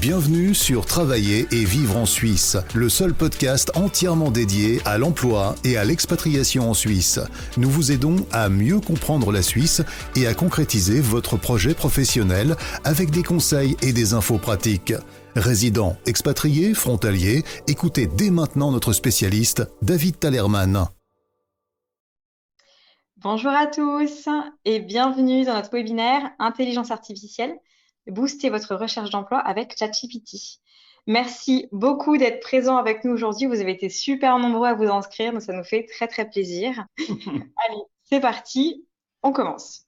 Bienvenue sur Travailler et vivre en Suisse, le seul podcast entièrement dédié à l'emploi et à l'expatriation en Suisse. Nous vous aidons à mieux comprendre la Suisse et à concrétiser votre projet professionnel avec des conseils et des infos pratiques. Résidents, expatriés, frontaliers, écoutez dès maintenant notre spécialiste, David Talerman. Bonjour à tous et bienvenue dans notre webinaire Intelligence artificielle. Boostez votre recherche d'emploi avec ChatGPT. Merci beaucoup d'être présents avec nous aujourd'hui. Vous avez été super nombreux à vous inscrire, donc ça nous fait très très plaisir. Allez, c'est parti, on commence.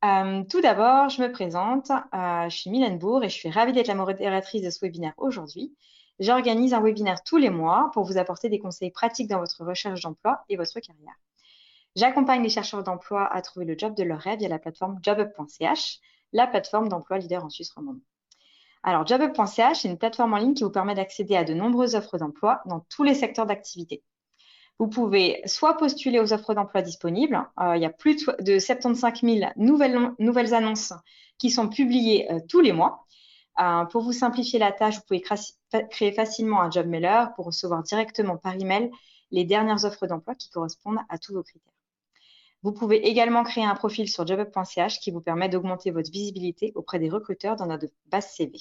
Tout d'abord, je me présente. Je suis Mylène Bourg et je suis ravie d'être la modératrice de ce webinaire aujourd'hui. J'organise un webinaire tous les mois pour vous apporter des conseils pratiques dans votre recherche d'emploi et votre carrière. J'accompagne les chercheurs d'emploi à trouver le job de leur rêve via la plateforme jobup.ch, la plateforme d'emploi leader en Suisse romande. Alors, jobup.ch, c'est une plateforme en ligne qui vous permet d'accéder à de nombreuses offres d'emploi dans tous les secteurs d'activité. Vous pouvez soit postuler aux offres d'emploi disponibles, il y a plus de 75 000 nouvelles annonces qui sont publiées tous les mois. Pour vous simplifier la tâche, vous pouvez créer facilement un job mailer pour recevoir directement par email les dernières offres d'emploi qui correspondent à tous vos critères. Vous pouvez également créer un profil sur jobup.ch qui vous permet d'augmenter votre visibilité auprès des recruteurs dans notre base CV.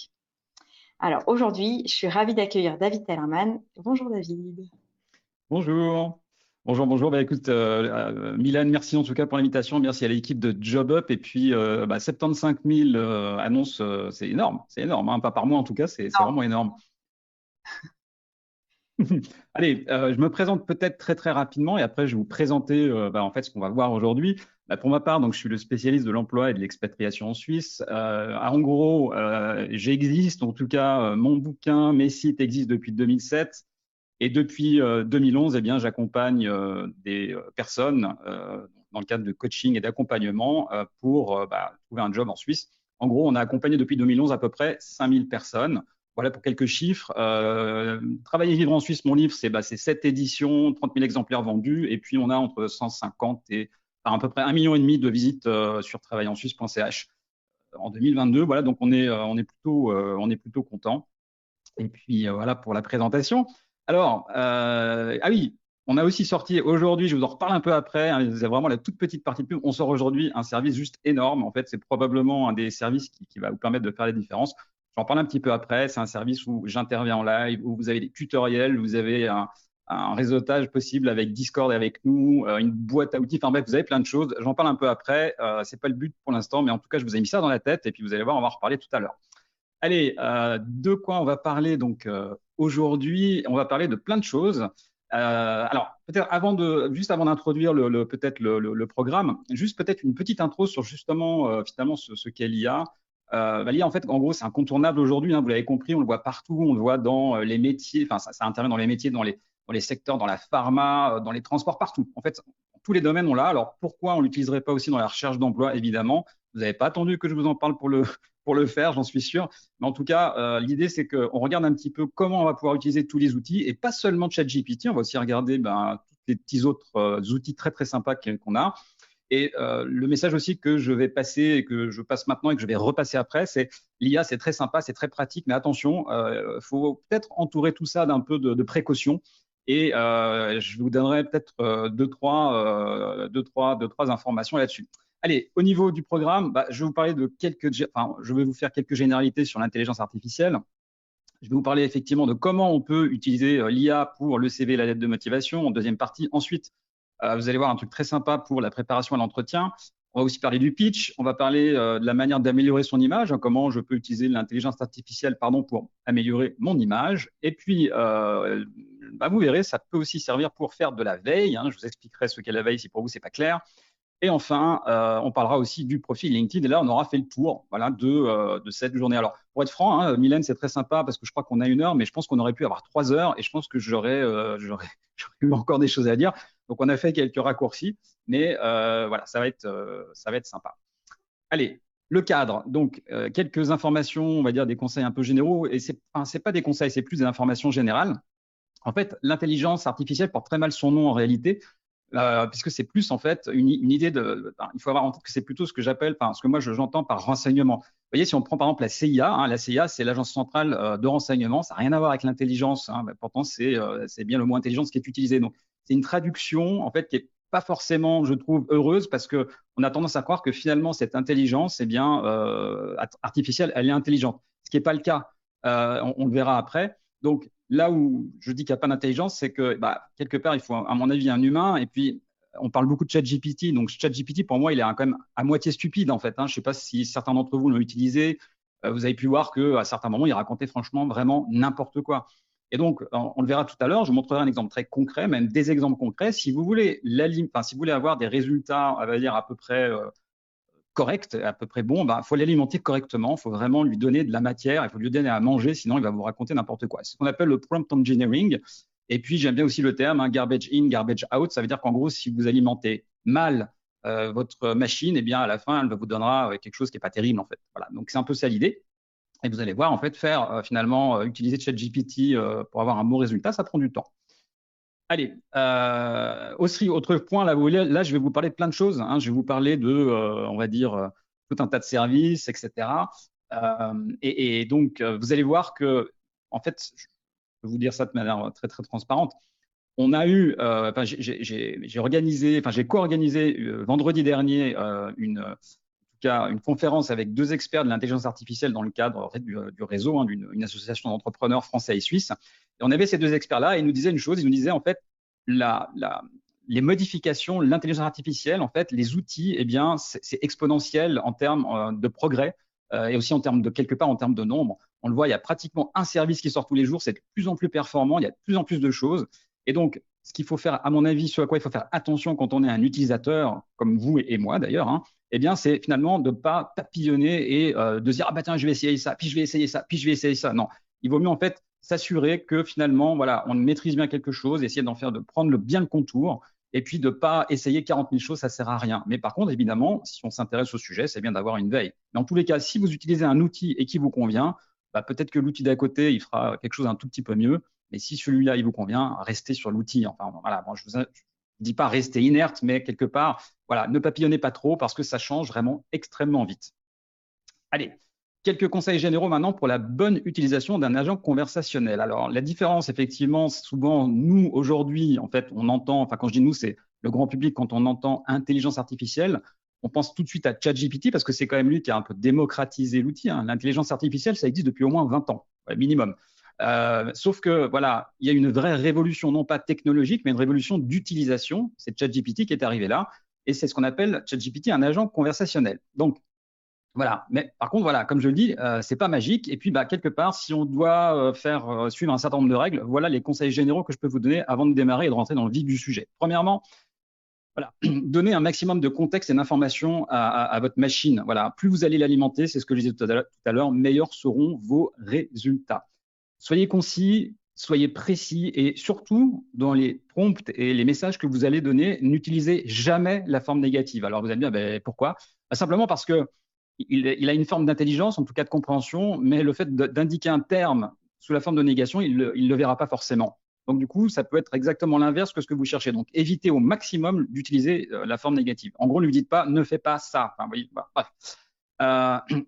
Alors aujourd'hui, je suis ravie d'accueillir David Talerman. Bonjour David. Bonjour. Bonjour. Bah, écoute, Mylène, merci en tout cas pour l'invitation. Merci à l'équipe de JobUp. Et puis, 75 000 annonces, c'est énorme. C'est énorme, hein. Pas par mois en tout cas, c'est vraiment énorme. Allez, je me présente peut-être très rapidement et après je vais vous présenter en fait ce qu'on va voir aujourd'hui. Pour ma part, donc je suis le spécialiste de l'emploi et de l'expatriation en Suisse. En gros, j'existe, en tout cas mon bouquin, mes sites existent depuis 2007 et depuis 2011, eh bien j'accompagne des personnes dans le cadre de coaching et d'accompagnement pour trouver un job en Suisse. En gros, on a accompagné depuis 2011 à peu près 5000 personnes. Voilà pour quelques chiffres. Travailler et vivre en Suisse, mon livre, c'est 7 éditions, 30 000 exemplaires vendus. Et puis, on a entre 150 et à peu près 1,5 million de visites sur travaillerensuisse.ch en 2022. Voilà, donc on est plutôt content. Et puis, voilà pour la présentation. Alors, oui, on a aussi sorti aujourd'hui, je vous en reparle un peu après, hein, c'est vraiment la toute petite partie de pub. On sort aujourd'hui un service juste énorme. En fait, c'est probablement un des services qui va vous permettre de faire la différence. J'en parle un petit peu après. C'est un service où j'interviens en live, où vous avez des tutoriels, vous avez un réseautage possible avec Discord et avec nous, une boîte à outils. Enfin bref, vous avez plein de choses. J'en parle un peu après. C'est pas le but pour l'instant, mais en tout cas, je vous ai mis ça dans la tête et puis vous allez voir, on va en reparler tout à l'heure. Allez, de quoi on va parler donc aujourd'hui? On va parler de plein de choses. Alors, peut-être juste avant d'introduire le programme, juste peut-être une petite intro sur justement finalement ce qu'est l'IA. L'IA, en fait, en gros, c'est incontournable aujourd'hui, hein, vous l'avez compris, on le voit partout, on le voit dans les métiers, enfin, ça intervient dans les métiers, dans les secteurs, dans la pharma, dans les transports, partout. En fait, tous les domaines, on l'a. Alors, pourquoi on ne l'utiliserait pas aussi dans la recherche d'emploi? Évidemment, vous n'avez pas attendu que je vous en parle pour le faire, j'en suis sûr. Mais en tout cas, l'idée, c'est qu'on regarde un petit peu comment on va pouvoir utiliser tous les outils et pas seulement ChatGPT, on va aussi regarder tous les petits autres outils très sympas qu'on a. Et le message aussi que je vais passer et que je passe maintenant et que je vais repasser après, c'est l'IA, c'est très sympa, c'est très pratique, mais attention, faut peut-être entourer tout ça d'un peu de précaution. Et je vous donnerai peut-être deux, trois informations là-dessus. Allez, au niveau du programme, je vais vous parler je vais vous faire quelques généralités sur l'intelligence artificielle. Je vais vous parler effectivement de comment on peut utiliser l'IA pour le CV et la lettre de motivation en deuxième partie. Ensuite, vous allez voir un truc très sympa pour la préparation à l'entretien. On va aussi parler du pitch. On va parler de la manière d'améliorer son image, hein, comment je peux utiliser l'intelligence artificielle pour améliorer mon image. Et puis, vous verrez, ça peut aussi servir pour faire de la veille, hein. Je vous expliquerai ce qu'est la veille si pour vous, ce n'est pas clair. Et enfin, on parlera aussi du profil LinkedIn. Et là, on aura fait le tour de cette journée. Alors, pour être franc, hein, Mylène, c'est très sympa parce que je crois qu'on a 1 heure, mais je pense qu'on aurait pu avoir 3 heures et je pense que j'aurais eu encore des choses à dire. Donc, on a fait quelques raccourcis, mais voilà, ça va être sympa. Allez, le cadre. Donc, quelques informations, on va dire des conseils un peu généraux. Et c'est pas des conseils, c'est plus des informations générales. En fait, l'intelligence artificielle porte très mal son nom en réalité. Puisque c'est plus en fait une idée il faut avoir en tête que c'est plutôt ce que j'appelle, ce que moi j'entends par renseignement. voyez, si on prend par exemple la CIA, hein, la CIA, c'est l'agence centrale de renseignement, ça n'a rien à voir avec l'intelligence, hein, pourtant c'est bien le mot intelligence qui est utilisé. Donc, c'est une traduction en fait qui est pas forcément, je trouve, heureuse parce que on a tendance à croire que finalement cette intelligence, eh bien, artificielle, elle est intelligente, ce qui n'est pas le cas. On le verra après. Donc, là où je dis qu'il n'y a pas d'intelligence, c'est que quelque part, il faut, à mon avis, un humain. Et puis, on parle beaucoup de ChatGPT. Donc, ChatGPT, pour moi, il est quand même à moitié stupide, en fait, hein. Je ne sais pas si certains d'entre vous l'ont utilisé. Vous avez pu voir qu'à certains moments, il racontait franchement vraiment n'importe quoi. Et donc, on le verra tout à l'heure, je vous montrerai un exemple très concret, même des exemples concrets. Si vous voulez, si vous voulez avoir des résultats, on va dire, à peu près correct, à peu près bon, faut l'alimenter correctement, il faut vraiment lui donner de la matière, il faut lui donner à manger, sinon il va vous raconter n'importe quoi. C'est ce qu'on appelle le prompt engineering. Et puis, j'aime bien aussi le terme, hein, garbage in, garbage out. Ça veut dire qu'en gros, si vous alimentez mal votre machine, eh bien, à la fin, elle vous donnera quelque chose qui n'est pas terrible, en fait. Voilà. Donc, c'est un peu ça l'idée. Et vous allez voir, en fait, finalement, utiliser ChatGPT pour avoir un bon résultat, ça prend du temps. Allez, aussi, autre point, là, je vais vous parler de plein de choses, hein. Je vais vous parler de, on va dire, tout un tas de services, etc. Et donc, vous allez voir que, en fait, je peux vous dire ça de manière très, très transparente. On a eu, j'ai co-organisé vendredi dernier une conférence avec 2 experts de l'intelligence artificielle dans le cadre du réseau, hein, d'une association d'entrepreneurs français et suisses. Et on avait ces 2 experts-là et ils nous disaient une chose, ils nous disaient en fait, les modifications, l'intelligence artificielle, en fait, les outils, eh bien, c'est exponentiel en termes de progrès et aussi en termes de, quelque part, en termes de nombre. On le voit, il y a pratiquement un service qui sort tous les jours, c'est de plus en plus performant, il y a de plus en plus de choses. Et donc, ce qu'il faut faire, à mon avis, ce à quoi il faut faire attention quand on est un utilisateur, comme vous et moi d'ailleurs, hein, eh bien, c'est finalement de ne pas papillonner et de se dire, ah bah tiens, je vais essayer ça, puis je vais essayer ça, puis je vais essayer ça. Non, il vaut mieux en fait s'assurer que finalement, voilà, on maîtrise bien quelque chose, essayer de prendre bien le contour, et puis de ne pas essayer 40 000 choses, ça ne sert à rien. Mais par contre, évidemment, si on s'intéresse au sujet, c'est bien d'avoir une veille. Mais en tous les cas, si vous utilisez un outil et qui vous convient, peut-être que l'outil d'à côté, il fera quelque chose un tout petit peu mieux. Mais si celui-là, il vous convient, restez sur l'outil. Enfin, voilà, bon, je ne dis pas rester inerte, mais quelque part, voilà, ne papillonnez pas trop parce que ça change vraiment extrêmement vite. Allez, quelques conseils généraux maintenant pour la bonne utilisation d'un agent conversationnel. Alors, la différence, effectivement, souvent, nous, aujourd'hui, en fait, on entend, enfin, quand je dis nous, c'est le grand public, quand on entend intelligence artificielle, on pense tout de suite à ChatGPT parce que c'est quand même lui qui a un peu démocratisé l'outil, hein. L'intelligence artificielle, ça existe depuis au moins 20 ans, minimum. Sauf que voilà, il y a une vraie révolution, non pas technologique, mais une révolution d'utilisation. C'est ChatGPT qui est arrivé là, et c'est ce qu'on appelle ChatGPT un agent conversationnel. Donc voilà, mais par contre voilà, comme je le dis, c'est pas magique. Et puis quelque part, si on doit faire suivre un certain nombre de règles, voilà les conseils généraux que je peux vous donner avant de démarrer et de rentrer dans le vif du sujet. Premièrement, voilà, donner un maximum de contexte et d'informations à votre machine. Voilà, plus vous allez l'alimenter, c'est ce que je disais tout à l'heure, meilleurs seront vos résultats. Soyez concis, soyez précis et surtout, dans les prompts et les messages que vous allez donner, n'utilisez jamais la forme négative. Alors, vous allez me dire, pourquoi? Simplement parce qu'il a une forme d'intelligence, en tout cas de compréhension, mais le fait d'indiquer un terme sous la forme de négation, il ne le verra pas forcément. Donc, du coup, ça peut être exactement l'inverse que ce que vous cherchez. Donc, évitez au maximum d'utiliser la forme négative. En gros, ne lui dites pas « ne fais pas ça ». Enfin, vous voyez, bref.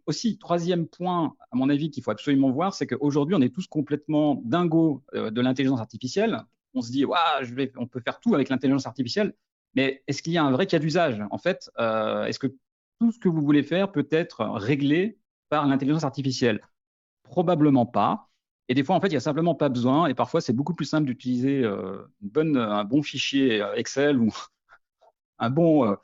Aussi, troisième point, à mon avis, qu'il faut absolument voir, c'est qu'aujourd'hui, on est tous complètement dingos de l'intelligence artificielle. On se dit, on peut faire tout avec l'intelligence artificielle, mais est-ce qu'il y a un vrai cas d'usage? En fait, est-ce que tout ce que vous voulez faire peut être réglé par l'intelligence artificielle? Probablement pas. Et des fois, en fait, il n'y a simplement pas besoin. Et parfois, c'est beaucoup plus simple d'utiliser un bon fichier Excel ou un bon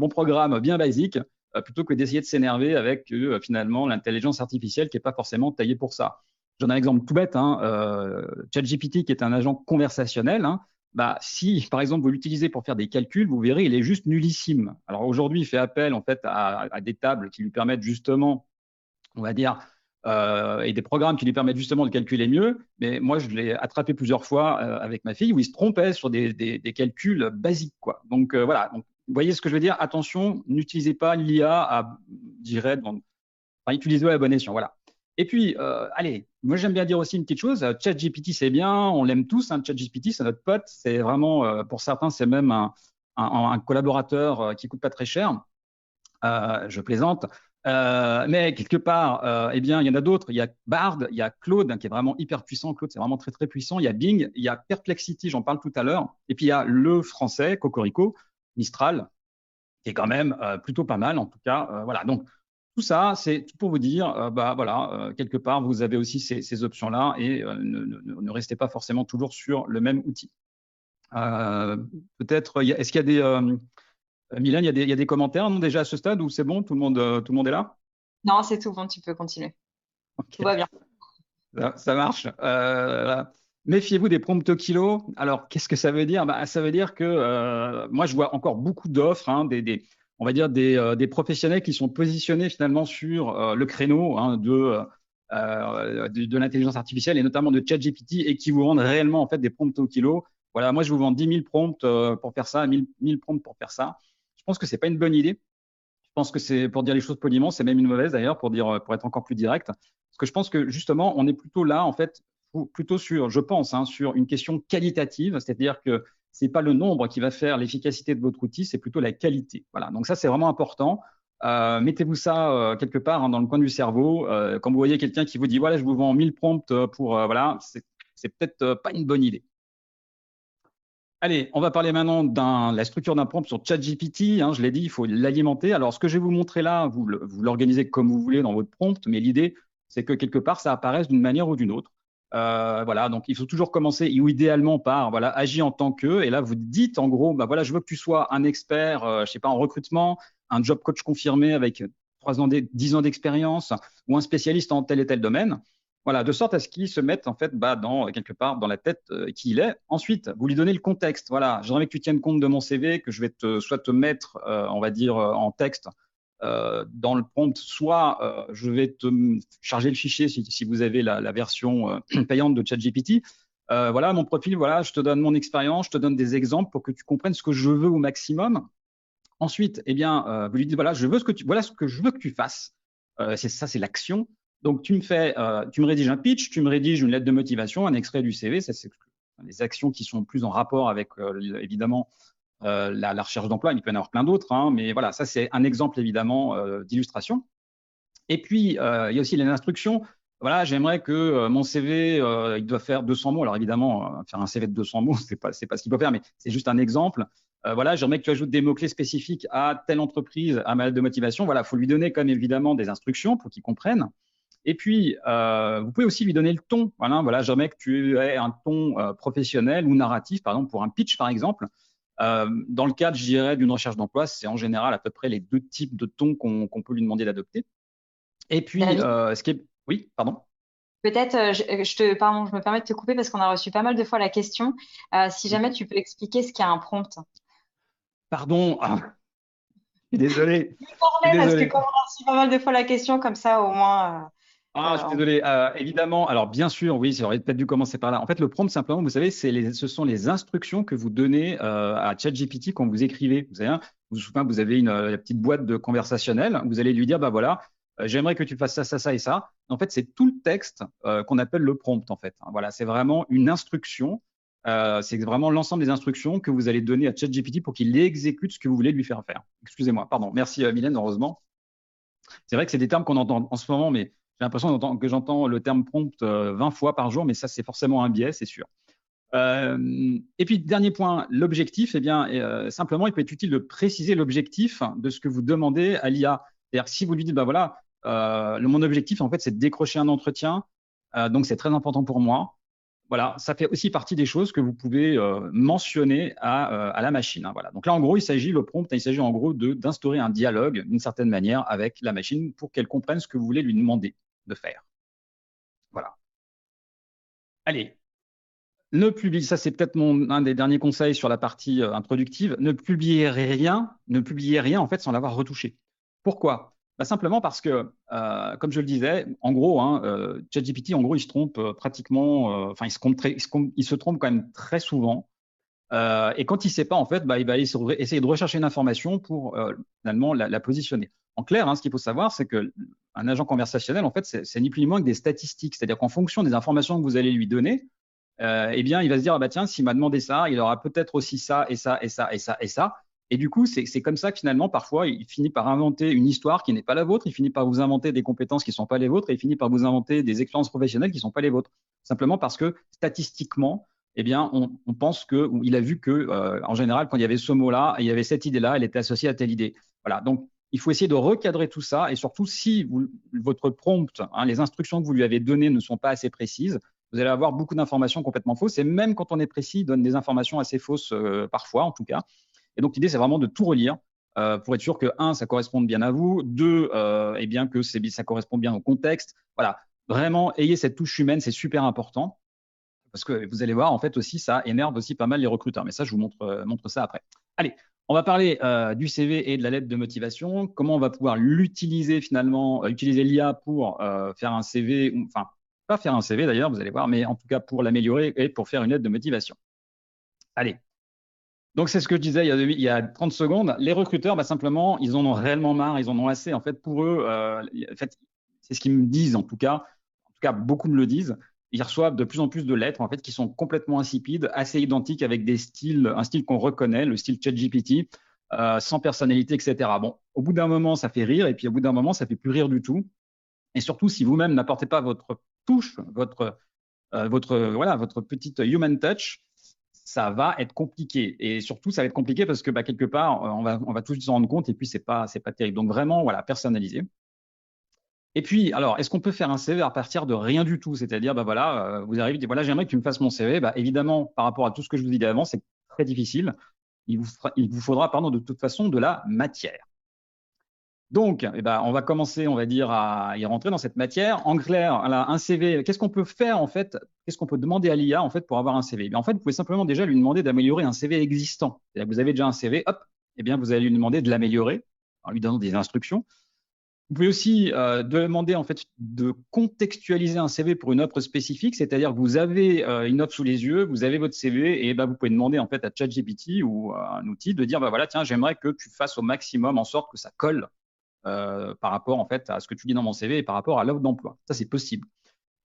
programme bien basique plutôt que d'essayer de s'énerver avec finalement l'intelligence artificielle qui n'est pas forcément taillée pour ça. J'en ai un exemple tout bête, hein, ChatGPT qui est un agent conversationnel, hein, si par exemple vous l'utilisez pour faire des calculs, vous verrez, il est juste nullissime. Alors aujourd'hui, il fait appel en fait à des tables qui lui permettent justement, on va dire, et des programmes qui lui permettent justement de calculer mieux. Mais moi, je l'ai attrapé plusieurs fois avec ma fille où il se trompait sur des calculs basiques, quoi. Donc voilà. Donc, vous voyez ce que je veux dire? Attention, n'utilisez pas l'IA utilisez-le à bon escient. Voilà. Et puis, allez, moi j'aime bien dire aussi une petite chose. ChatGPT, c'est bien, on l'aime tous. Hein, ChatGPT, c'est notre pote. C'est vraiment, pour certains, c'est même un collaborateur qui coûte pas très cher. Je plaisante. Mais quelque part, eh bien, il y en a d'autres. Il y a Bard, il y a Claude, qui est vraiment hyper puissant. Claude, c'est vraiment très, très puissant. Il y a Bing, il y a Perplexity, j'en parle tout à l'heure. Et puis, il y a le français, Cocorico, Mistral, qui est quand même plutôt pas mal, en tout cas. Voilà. Donc, tout ça, c'est tout pour vous dire, quelque part, vous avez aussi ces options-là et ne restez pas forcément toujours sur le même outil. Peut-être, est-ce qu'il y a des… Mylène, il y a des commentaires, non, déjà à ce stade, ou c'est bon, tout le monde est là? Non, c'est tout bon, tu peux continuer. Tout Ok, va bien. ça marche. Voilà. Méfiez-vous des prompts au kilo. Alors, qu'est-ce que ça veut dire? Ça veut dire que moi, je vois encore beaucoup d'offres, hein, on va dire des professionnels qui sont positionnés finalement sur le créneau hein, de l'intelligence artificielle et notamment de ChatGPT et qui vous vendent réellement en fait des prompts au kilo. Voilà, moi, je vous vends 10 000 prompts pour faire ça, 1000 prompts pour faire ça. Je pense que c'est pas une bonne idée. Je pense que c'est, pour dire les choses poliment, c'est même une mauvaise d'ailleurs, pour être encore plus direct. Parce que je pense que justement, on est plutôt là, en fait, plutôt sur, je pense, hein, sur une question qualitative, c'est-à-dire que c'est pas le nombre qui va faire l'efficacité de votre outil, c'est plutôt la qualité. Voilà. Donc ça, c'est vraiment important. Mettez-vous ça quelque part hein, dans le coin du cerveau. Quand vous voyez quelqu'un qui vous dit, voilà, je vous vends 1000 prompts pour, voilà, c'est peut-être pas une bonne idée. Allez, on va parler maintenant de la structure d'un prompt sur ChatGPT. Hein, je l'ai dit, il faut l'alimenter. Alors, ce que je vais vous montrer là, vous l'organisez comme vous voulez dans votre prompt, mais l'idée, c'est que quelque part, ça apparaisse d'une manière ou d'une autre. Voilà, donc il faut toujours commencer, ou idéalement par voilà, agis en tant que. Et là, vous dites en gros, bah voilà, je veux que tu sois un expert, je sais pas, en recrutement, un job coach confirmé avec 10 ans d'expérience, ou un spécialiste en tel et tel domaine. Voilà, de sorte à ce qu'il se mette en fait quelque part dans la tête qui il est. Ensuite, vous lui donnez le contexte. Voilà, j'aimerais que tu tiennes compte de mon CV, que je vais soit te mettre, on va dire, en texte dans le prompt, soit je vais te charger le fichier si vous avez la version payante de ChatGPT. Voilà, mon profil, voilà, je te donne mon expérience, je te donne des exemples pour que tu comprennes ce que je veux au maximum. Ensuite, eh bien, vous lui dites, voilà, voilà ce que je veux que tu fasses. C'est l'action. Donc, tu me rédiges un pitch, tu me rédiges une lettre de motivation, un extrait du CV. Ça, c'est les actions qui sont plus en rapport avec, évidemment, la recherche d'emploi. Il peut y en avoir plein d'autres, hein, mais voilà, ça, c'est un exemple, évidemment, d'illustration. Et puis, il y a aussi les instructions. Voilà, j'aimerais que mon CV, il doit faire 200 mots. Alors, évidemment, faire un CV de 200 mots, c'est pas ce qu'il faut faire, mais c'est juste un exemple. Voilà, j'aimerais que tu ajoutes des mots-clés spécifiques à telle entreprise, à ma lettre de motivation. Voilà, il faut lui donner, comme évidemment, des instructions pour qu'il comprenne. Et puis, vous pouvez aussi lui donner le ton. Voilà, j'aimerais que tu aies un ton professionnel ou narratif, par exemple, pour un pitch, par exemple. Dans le cadre, je dirais, d'une recherche d'emploi, c'est en général à peu près les deux types de tons qu'on peut lui demander d'adopter. Et puis, ce qui est… Oui, pardon. Peut-être, pardon, je me permets de te couper parce qu'on a reçu pas mal de fois la question. Si jamais tu peux expliquer ce qu'est un prompt. Pardon, je suis désolé. Parce que comme on a reçu pas mal de fois la question, comme ça, au moins. Je suis désolé. Évidemment, alors bien sûr, oui, j'aurais peut-être dû commencer par là. En fait, le prompt, simplement, vous savez, ce sont les instructions que vous donnez à ChatGPT quand vous écrivez. Vous savez, vous avez une petite boîte de conversationnel. Vous allez lui dire, bah voilà, j'aimerais que tu fasses ça, ça, ça et ça. En fait, c'est tout le texte qu'on appelle le prompt, en fait. Voilà, c'est vraiment une instruction. C'est vraiment l'ensemble des instructions que vous allez donner à ChatGPT pour qu'il exécute ce que vous voulez lui faire faire. Excusez-moi, pardon. Merci Mylène, heureusement. C'est vrai que c'est des termes qu'on entend en ce moment, mais j'ai l'impression que j'entends le terme prompt 20 fois par jour, mais ça, c'est forcément un biais, c'est sûr. Et puis, dernier point, l'objectif, eh bien, simplement, il peut être utile de préciser l'objectif de ce que vous demandez à l'IA. C'est-à-dire que si vous lui dites, bah voilà, mon objectif, en fait, c'est de décrocher un entretien, donc c'est très important pour moi. Voilà, ça fait aussi partie des choses que vous pouvez mentionner à la machine. Hein, voilà. Donc là, en gros, il s'agit en gros d'instaurer un dialogue d'une certaine manière avec la machine pour qu'elle comprenne ce que vous voulez lui demander de faire. Voilà. Allez, ne publiez, ça c'est peut-être un des derniers conseils sur la partie introductive, ne publiez rien en fait sans l'avoir retouché. Pourquoi ? Simplement parce que, comme je le disais, en gros, hein, ChatGPT, en gros, il se trompe pratiquement, il se trompe quand même très souvent. Et quand il ne sait pas, en fait, il va essayer de rechercher une information pour finalement la positionner. En clair, hein, ce qu'il faut savoir, c'est qu'un agent conversationnel, en fait, c'est ni plus ni moins que des statistiques. C'est-à-dire qu'en fonction des informations que vous allez lui donner, eh bien, il va se dire, ah bah tiens, s'il m'a demandé ça, il aura peut-être aussi ça et ça et ça et ça et ça. Et du coup, c'est comme ça que finalement, parfois, il finit par inventer une histoire qui n'est pas la vôtre, il finit par vous inventer des compétences qui ne sont pas les vôtres, et il finit par vous inventer des expériences professionnelles qui ne sont pas les vôtres. Simplement parce que statistiquement, eh bien, on pense que, ou il a vu que, en général, quand il y avait ce mot-là, il y avait cette idée-là, elle était associée à telle idée. Voilà. Donc, il faut essayer de recadrer tout ça, et surtout, si votre prompt, les instructions que vous lui avez données ne sont pas assez précises, vous allez avoir beaucoup d'informations complètement fausses, et même quand on est précis, il donne des informations assez fausses parfois, en tout cas. Et donc, l'idée, c'est vraiment de tout relire pour être sûr que, un, ça corresponde bien à vous, deux, eh bien, que ça correspond bien au contexte. Voilà, vraiment, ayez cette touche humaine, c'est super important. Parce que vous allez voir, en fait, aussi, ça énerve aussi pas mal les recruteurs. Mais ça, je vous montre ça après. Allez, on va parler du CV et de la lettre de motivation. Comment on va pouvoir l'utiliser finalement, utiliser l'IA pour faire un CV, enfin, pas faire un CV d'ailleurs, vous allez voir, mais en tout cas pour l'améliorer et pour faire une lettre de motivation. Allez. Donc, c'est ce que je disais il y a 30 secondes. Les recruteurs, simplement, ils en ont réellement marre, ils en ont assez. En fait, pour eux, en fait, c'est ce qu'ils me disent en tout cas. En tout cas, beaucoup me le disent. Ils reçoivent de plus en plus de lettres en fait, qui sont complètement insipides, assez identiques avec un style qu'on reconnaît, le style ChatGPT, sans personnalité, etc. Bon, au bout d'un moment, ça fait rire, et puis au bout d'un moment, ça fait plus rire du tout. Et surtout, si vous-même n'apportez pas votre touche, votre petite human touch, ça va être compliqué. Et surtout, ça va être compliqué parce que quelque part, on va tous s'en rendre compte, et puis c'est pas terrible. Donc vraiment, voilà, personnaliser. Et puis, alors, est-ce qu'on peut faire un CV à partir de rien du tout? C'est-à-dire, vous arrivez, dites, voilà, j'aimerais que tu me fasses mon CV. Évidemment, par rapport à tout ce que je vous disais avant, c'est très difficile. Il vous faudra, de toute façon, de la matière. Donc, on va commencer, on va dire, à y rentrer dans cette matière. En clair, un CV, qu'est-ce qu'on peut faire en fait? Qu'est-ce qu'on peut demander à l'IA en fait pour avoir un CV? En fait, vous pouvez simplement déjà lui demander d'améliorer un CV existant. C'est-à-dire que vous avez déjà un CV, hop, vous allez lui demander de l'améliorer en lui donnant des instructions. Vous pouvez aussi demander en fait de contextualiser un CV pour une offre spécifique, c'est-à-dire que vous avez une offre sous les yeux, vous avez votre CV, et vous pouvez demander en fait à ChatGPT ou à un outil de dire voilà, tiens, j'aimerais que tu fasses au maximum en sorte que ça colle par rapport en fait à ce que tu dis dans mon CV et par rapport à l'offre d'emploi. Ça, c'est possible.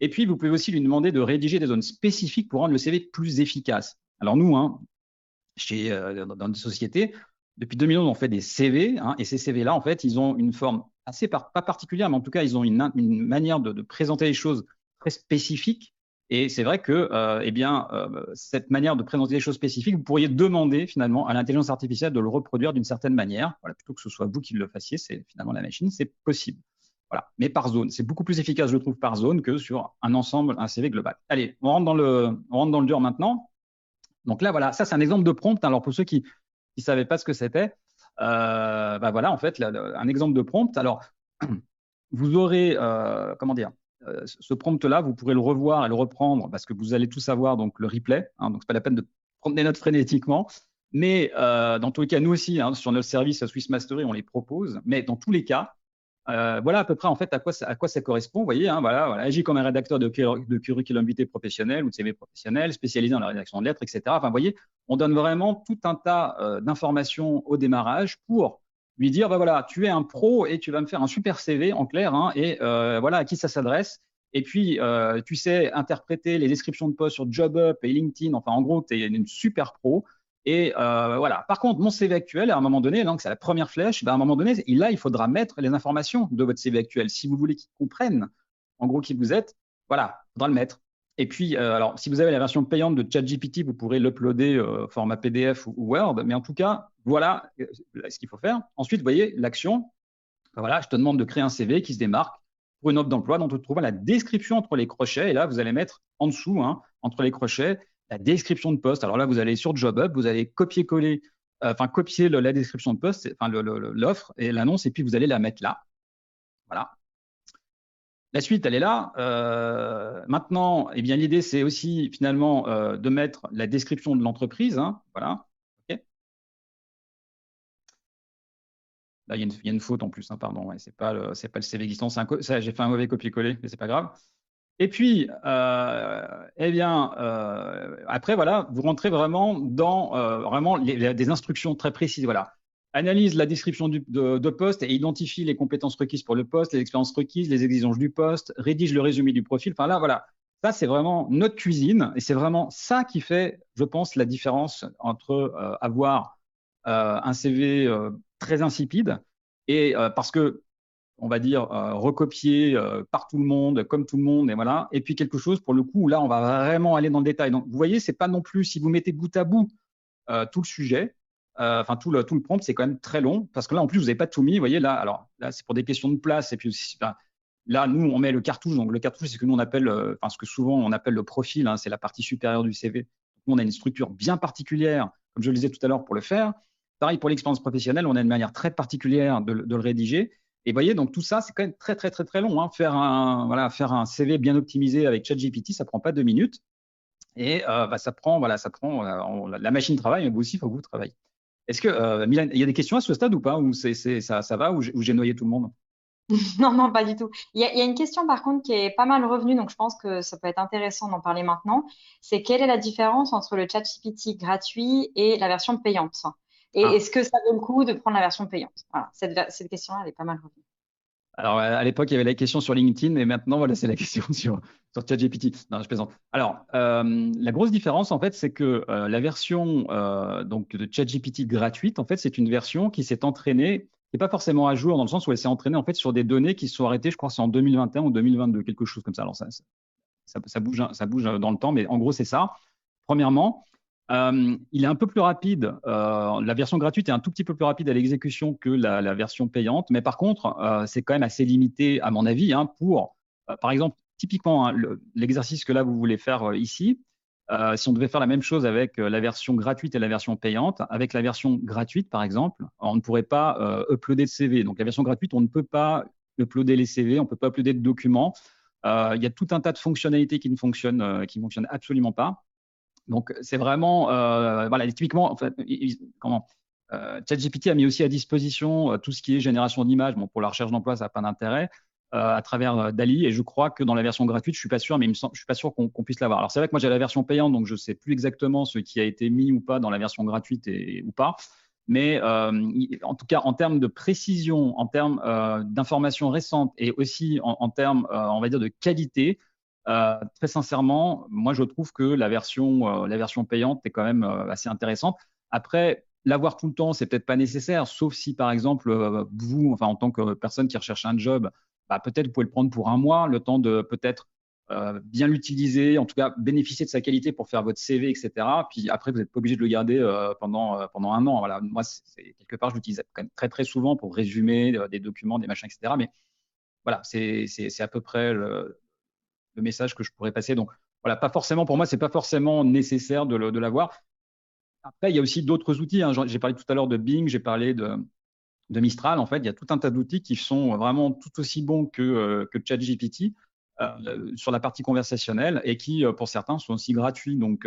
Et puis, vous pouvez aussi lui demander de rédiger des zones spécifiques pour rendre le CV plus efficace. Alors nous, dans notre société, depuis 2011, on fait des CV, et ces CV-là, en fait, ils ont une forme assez pas particulière, mais en tout cas, ils ont une manière de présenter les choses très spécifique. Et c'est vrai que cette manière de présenter les choses spécifiques, vous pourriez demander finalement à l'intelligence artificielle de le reproduire d'une certaine manière. Voilà, plutôt que ce soit vous qui le fassiez, c'est finalement la machine, c'est possible. Voilà, mais par zone. C'est beaucoup plus efficace, je trouve, par zone que sur un ensemble, un CV global. Allez, on rentre dans le dur maintenant. Donc là, voilà, ça c'est un exemple de prompt. Alors pour ceux qui ne savaient pas ce que c'était, voilà, en fait, un exemple de prompt. Alors, vous aurez, ce prompt-là, vous pourrez le revoir et le reprendre parce que vous allez tout savoir, donc le replay. Donc, c'est pas la peine de prendre des notes frénétiquement. Mais dans tous les cas, nous aussi, sur notre service Swiss Mastery, on les propose. Mais dans tous les cas, voilà à peu près en fait à quoi ça correspond. Vous voyez, voilà, agit comme un rédacteur de curriculum vitae professionnel ou de CV professionnel, spécialisé dans la rédaction de lettres, etc. Enfin, vous voyez, on donne vraiment tout un tas d'informations au démarrage pour lui dire, voilà, tu es un pro et tu vas me faire un super CV en clair, et voilà à qui ça s'adresse. Et puis, tu sais interpréter les descriptions de poste sur JobUp et LinkedIn. Enfin, en gros, tu es une super pro. Et voilà. Par contre, mon CV actuel, à un moment donné, donc c'est la première flèche, à un moment donné, là, il faudra mettre les informations de votre CV actuel. Si vous voulez qu'ils comprennent, en gros, qui vous êtes, voilà, il faudra le mettre. Et puis, alors, si vous avez la version payante de ChatGPT, vous pourrez l'uploader format PDF ou Word. Mais en tout cas, voilà ce qu'il faut faire. Ensuite, vous voyez, l'action. Voilà, je te demande de créer un CV qui se démarque pour une offre d'emploi dont tu trouveras la description entre les crochets. Et là, vous allez mettre en dessous, entre les crochets, la description de poste. Alors là, vous allez sur JobUp, vous allez copier la description de poste, l'offre et l'annonce, et puis vous allez la mettre là. Voilà. La suite, elle est là. Maintenant, l'idée, c'est aussi finalement de mettre la description de l'entreprise. Voilà. Okay. Là, il y a une faute en plus, pardon. Ouais, c'est pas le CV existant. J'ai fait un mauvais copier-coller, mais c'est pas grave. Et puis, après, voilà, vous rentrez vraiment dans des instructions très précises. Voilà. Analyse la description de poste et identifie les compétences requises pour le poste, les expériences requises, les exigences du poste, rédige le résumé du profil. Enfin là, voilà. Ça, c'est vraiment notre cuisine et c'est vraiment ça qui fait, je pense, la différence entre avoir un CV très insipide et parce que on va dire, recopier par tout le monde, comme tout le monde, et voilà. Et puis quelque chose, pour le coup, où là, on va vraiment aller dans le détail. Donc, vous voyez, c'est pas non plus, si vous mettez bout à bout tout le sujet, enfin tout le prompt, c'est quand même très long, parce que là, en plus, vous n'avez pas tout mis. Vous voyez, là, alors là, c'est pour des questions de place, et puis aussi, enfin, là, nous, on met le cartouche. Donc, le cartouche, c'est ce que nous, on appelle, enfin, ce que souvent, on appelle le profil, hein, c'est la partie supérieure du CV. Nous, on a une structure bien particulière, comme je le disais tout à l'heure, pour le faire. Pareil, pour l'expérience professionnelle, on a une manière très particulière de le rédiger. Et vous voyez, donc tout ça, c'est quand même très, très, très, très long. Hein. Faire un CV bien optimisé avec ChatGPT, ça ne prend pas 2 minutes. Et ça prend, la machine travaille, mais vous aussi, il faut que vous travaillez. Est-ce que, Mylène, il y a des questions à ce stade ou pas? Ou ça va, ou j'ai noyé tout le monde? Non, non, pas du tout. Il y a une question par contre qui est pas mal revenue, donc je pense que ça peut être intéressant d'en parler maintenant. C'est quelle est la différence entre le ChatGPT gratuit et la version payante? Et Ah. est-ce que ça vaut le coup de prendre la version payante? Voilà, cette question-là, elle est pas mal revenue. Alors, à l'époque, il y avait la question sur LinkedIn, et maintenant, voilà, c'est la question sur ChatGPT. Non, je plaisante. Alors, la grosse différence, en fait, c'est que la version donc de ChatGPT gratuite, en fait, c'est une version qui s'est entraînée, qui n'est pas forcément à jour, dans le sens où elle s'est entraînée, en fait, sur des données qui se sont arrêtées, je crois, c'est en 2021 ou 2022, quelque chose comme ça. Alors, ça bouge dans le temps, mais en gros, c'est ça. Premièrement, il est un peu plus rapide. La version gratuite est un tout petit peu plus rapide à l'exécution que la version payante, mais par contre, c'est quand même assez limité, à mon avis, hein, pour, par exemple, typiquement, hein, l'exercice que là vous voulez faire ici. Si on devait faire la même chose avec la version gratuite et la version payante, avec la version gratuite, par exemple, on ne pourrait pas uploader de CV. Donc, la version gratuite, on ne peut pas uploader les CV, on ne peut pas uploader de documents. Il y a tout un tas de fonctionnalités qui ne fonctionnent absolument pas. Donc, c'est vraiment, voilà, typiquement, en fait, ChatGPT a mis aussi à disposition tout ce qui est génération d'images. Bon, pour la recherche d'emploi, ça n'a pas d'intérêt à travers DALL-E. Et je crois que dans la version gratuite, je suis pas sûr, mais je suis pas sûr qu'on puisse l'avoir. Alors, c'est vrai que moi, j'ai la version payante, donc je sais plus exactement ce qui a été mis ou pas dans la version gratuite ou pas. Mais en tout cas, en termes de précision, en termes d'informations récentes et aussi en termes, on va dire, de qualité, très sincèrement, moi, je trouve que la version payante est quand même assez intéressante. Après, l'avoir tout le temps, c'est peut-être pas nécessaire, sauf si, par exemple, vous, enfin, en tant que personne qui recherche un job, bah, peut-être vous pouvez le prendre pour un mois, le temps de peut-être bien l'utiliser, en tout cas bénéficier de sa qualité pour faire votre CV, etc. Puis après, vous n'êtes pas obligé de le garder pendant un an. Voilà. Moi, quelque part, je l'utilise quand même très, très souvent pour résumer des documents, des machins, etc. Mais voilà, c'est à peu près le message que je pourrais passer. Donc, voilà, pas forcément, pour moi, c'est pas forcément nécessaire de l'avoir. Après, il y a aussi d'autres outils. Hein. J'ai parlé tout à l'heure de Bing, j'ai parlé de Mistral. En fait, il y a tout un tas d'outils qui sont vraiment tout aussi bons que ChatGPT sur la partie conversationnelle et qui, pour certains, sont aussi gratuits. Donc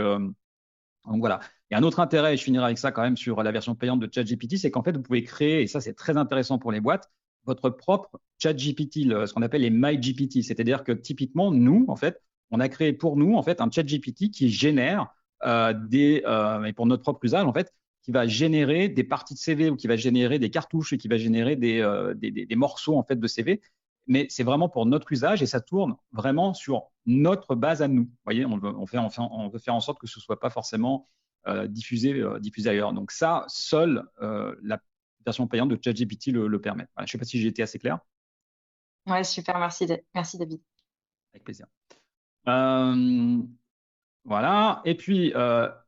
voilà. Et un autre intérêt, et je finirai avec ça quand même sur la version payante de ChatGPT, c'est qu'en fait, vous pouvez créer, et ça, c'est très intéressant pour les boîtes, votre propre ChatGPT, ce qu'on appelle les MyGPT. C'est-à-dire que typiquement, nous, en fait, on a créé pour nous, en fait, un ChatGPT qui génère et pour notre propre usage, en fait, qui va générer des parties de CV ou qui va générer des cartouches et qui va générer des morceaux, en fait, de CV. Mais c'est vraiment pour notre usage et ça tourne vraiment sur notre base à nous. Vous voyez, on veut faire en sorte que ce ne soit pas forcément diffusé ailleurs. Donc ça, seule la version payante de ChatGPT le permet. Voilà, je ne sais pas si j'ai été assez clair. Ouais, super, merci David. Avec plaisir. Voilà. Et puis,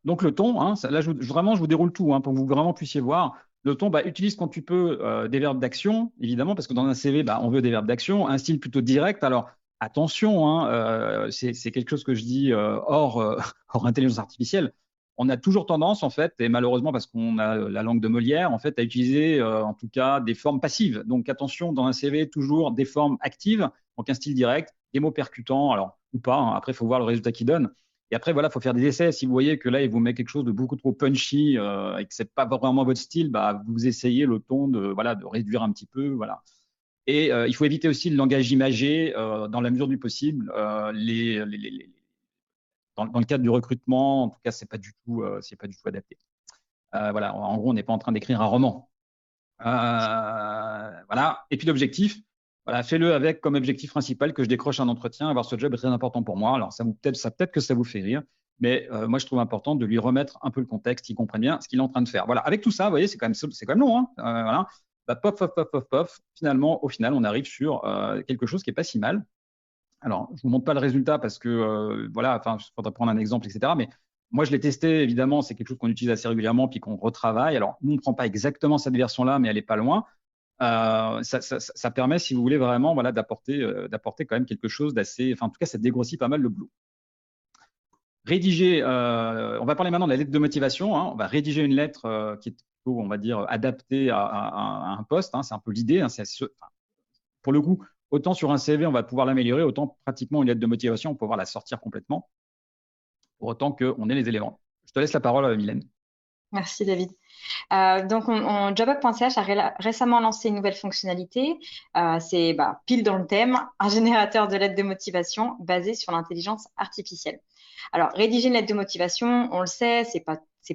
donc le ton, hein, là, vraiment, je vous déroule tout hein, pour que vous vraiment puissiez voir. Le ton, utilise quand tu peux des verbes d'action, évidemment, parce que dans un CV, on veut des verbes d'action, un style plutôt direct. Alors, attention, hein, c'est quelque chose que je dis hors intelligence artificielle. On a toujours tendance, en fait, et malheureusement, parce qu'on a la langue de Molière, en fait, à utiliser, en tout cas, des formes passives. Donc, attention, dans un CV, toujours des formes actives, donc un style direct, des mots percutants, alors, ou pas, hein, après, il faut voir le résultat qu'il donne. Et après, voilà, il faut faire des essais. Si vous voyez que là, il vous met quelque chose de beaucoup trop punchy et que ce n'est pas vraiment votre style, vous essayez le ton de réduire un petit peu. Voilà. Et il faut éviter aussi le langage imagé dans la mesure du possible. Dans le cadre du recrutement, en tout cas, ce n'est pas du tout adapté. Voilà. En gros, on n'est pas en train d'écrire un roman. Voilà. Et puis l'objectif, voilà, fais-le avec comme objectif principal que je décroche un entretien, avoir ce job est très important pour moi. Alors, peut-être que ça vous fait rire. Mais moi, je trouve important de lui remettre un peu le contexte, qu'il comprenne bien ce qu'il est en train de faire. Voilà. Avec tout ça, vous voyez, c'est quand même long. Hein. Voilà. Bah, pof, pof, pof, pof, pof. Finalement, au final, on arrive sur quelque chose qui n'est pas si mal. Alors, je ne vous montre pas le résultat parce que, voilà, enfin, il faudrait prendre un exemple, etc. Mais moi, je l'ai testé, évidemment, c'est quelque chose qu'on utilise assez régulièrement puis qu'on retravaille. Alors, nous, on ne prend pas exactement cette version-là, mais elle n'est pas loin. Ça permet, si vous voulez, vraiment voilà, d'apporter quand même quelque chose d'assez… Enfin, en tout cas, ça dégrossit pas mal le boulot. Rédiger, on va parler maintenant de la lettre de motivation. Hein. On va rédiger une lettre qui est plutôt, on va dire, adaptée à un poste. Hein. C'est un peu l'idée. Hein. Pour le coup, autant sur un CV, on va pouvoir l'améliorer, autant pratiquement une lettre de motivation, on peut pouvoir la sortir complètement, pour autant qu'on ait les éléments. Je te laisse la parole, Mylène. Merci David. Donc, jobup.ch a récemment lancé une nouvelle fonctionnalité. C'est pile dans le thème, un générateur de lettres de motivation basé sur l'intelligence artificielle. Alors, rédiger une lettre de motivation, on le sait, c'est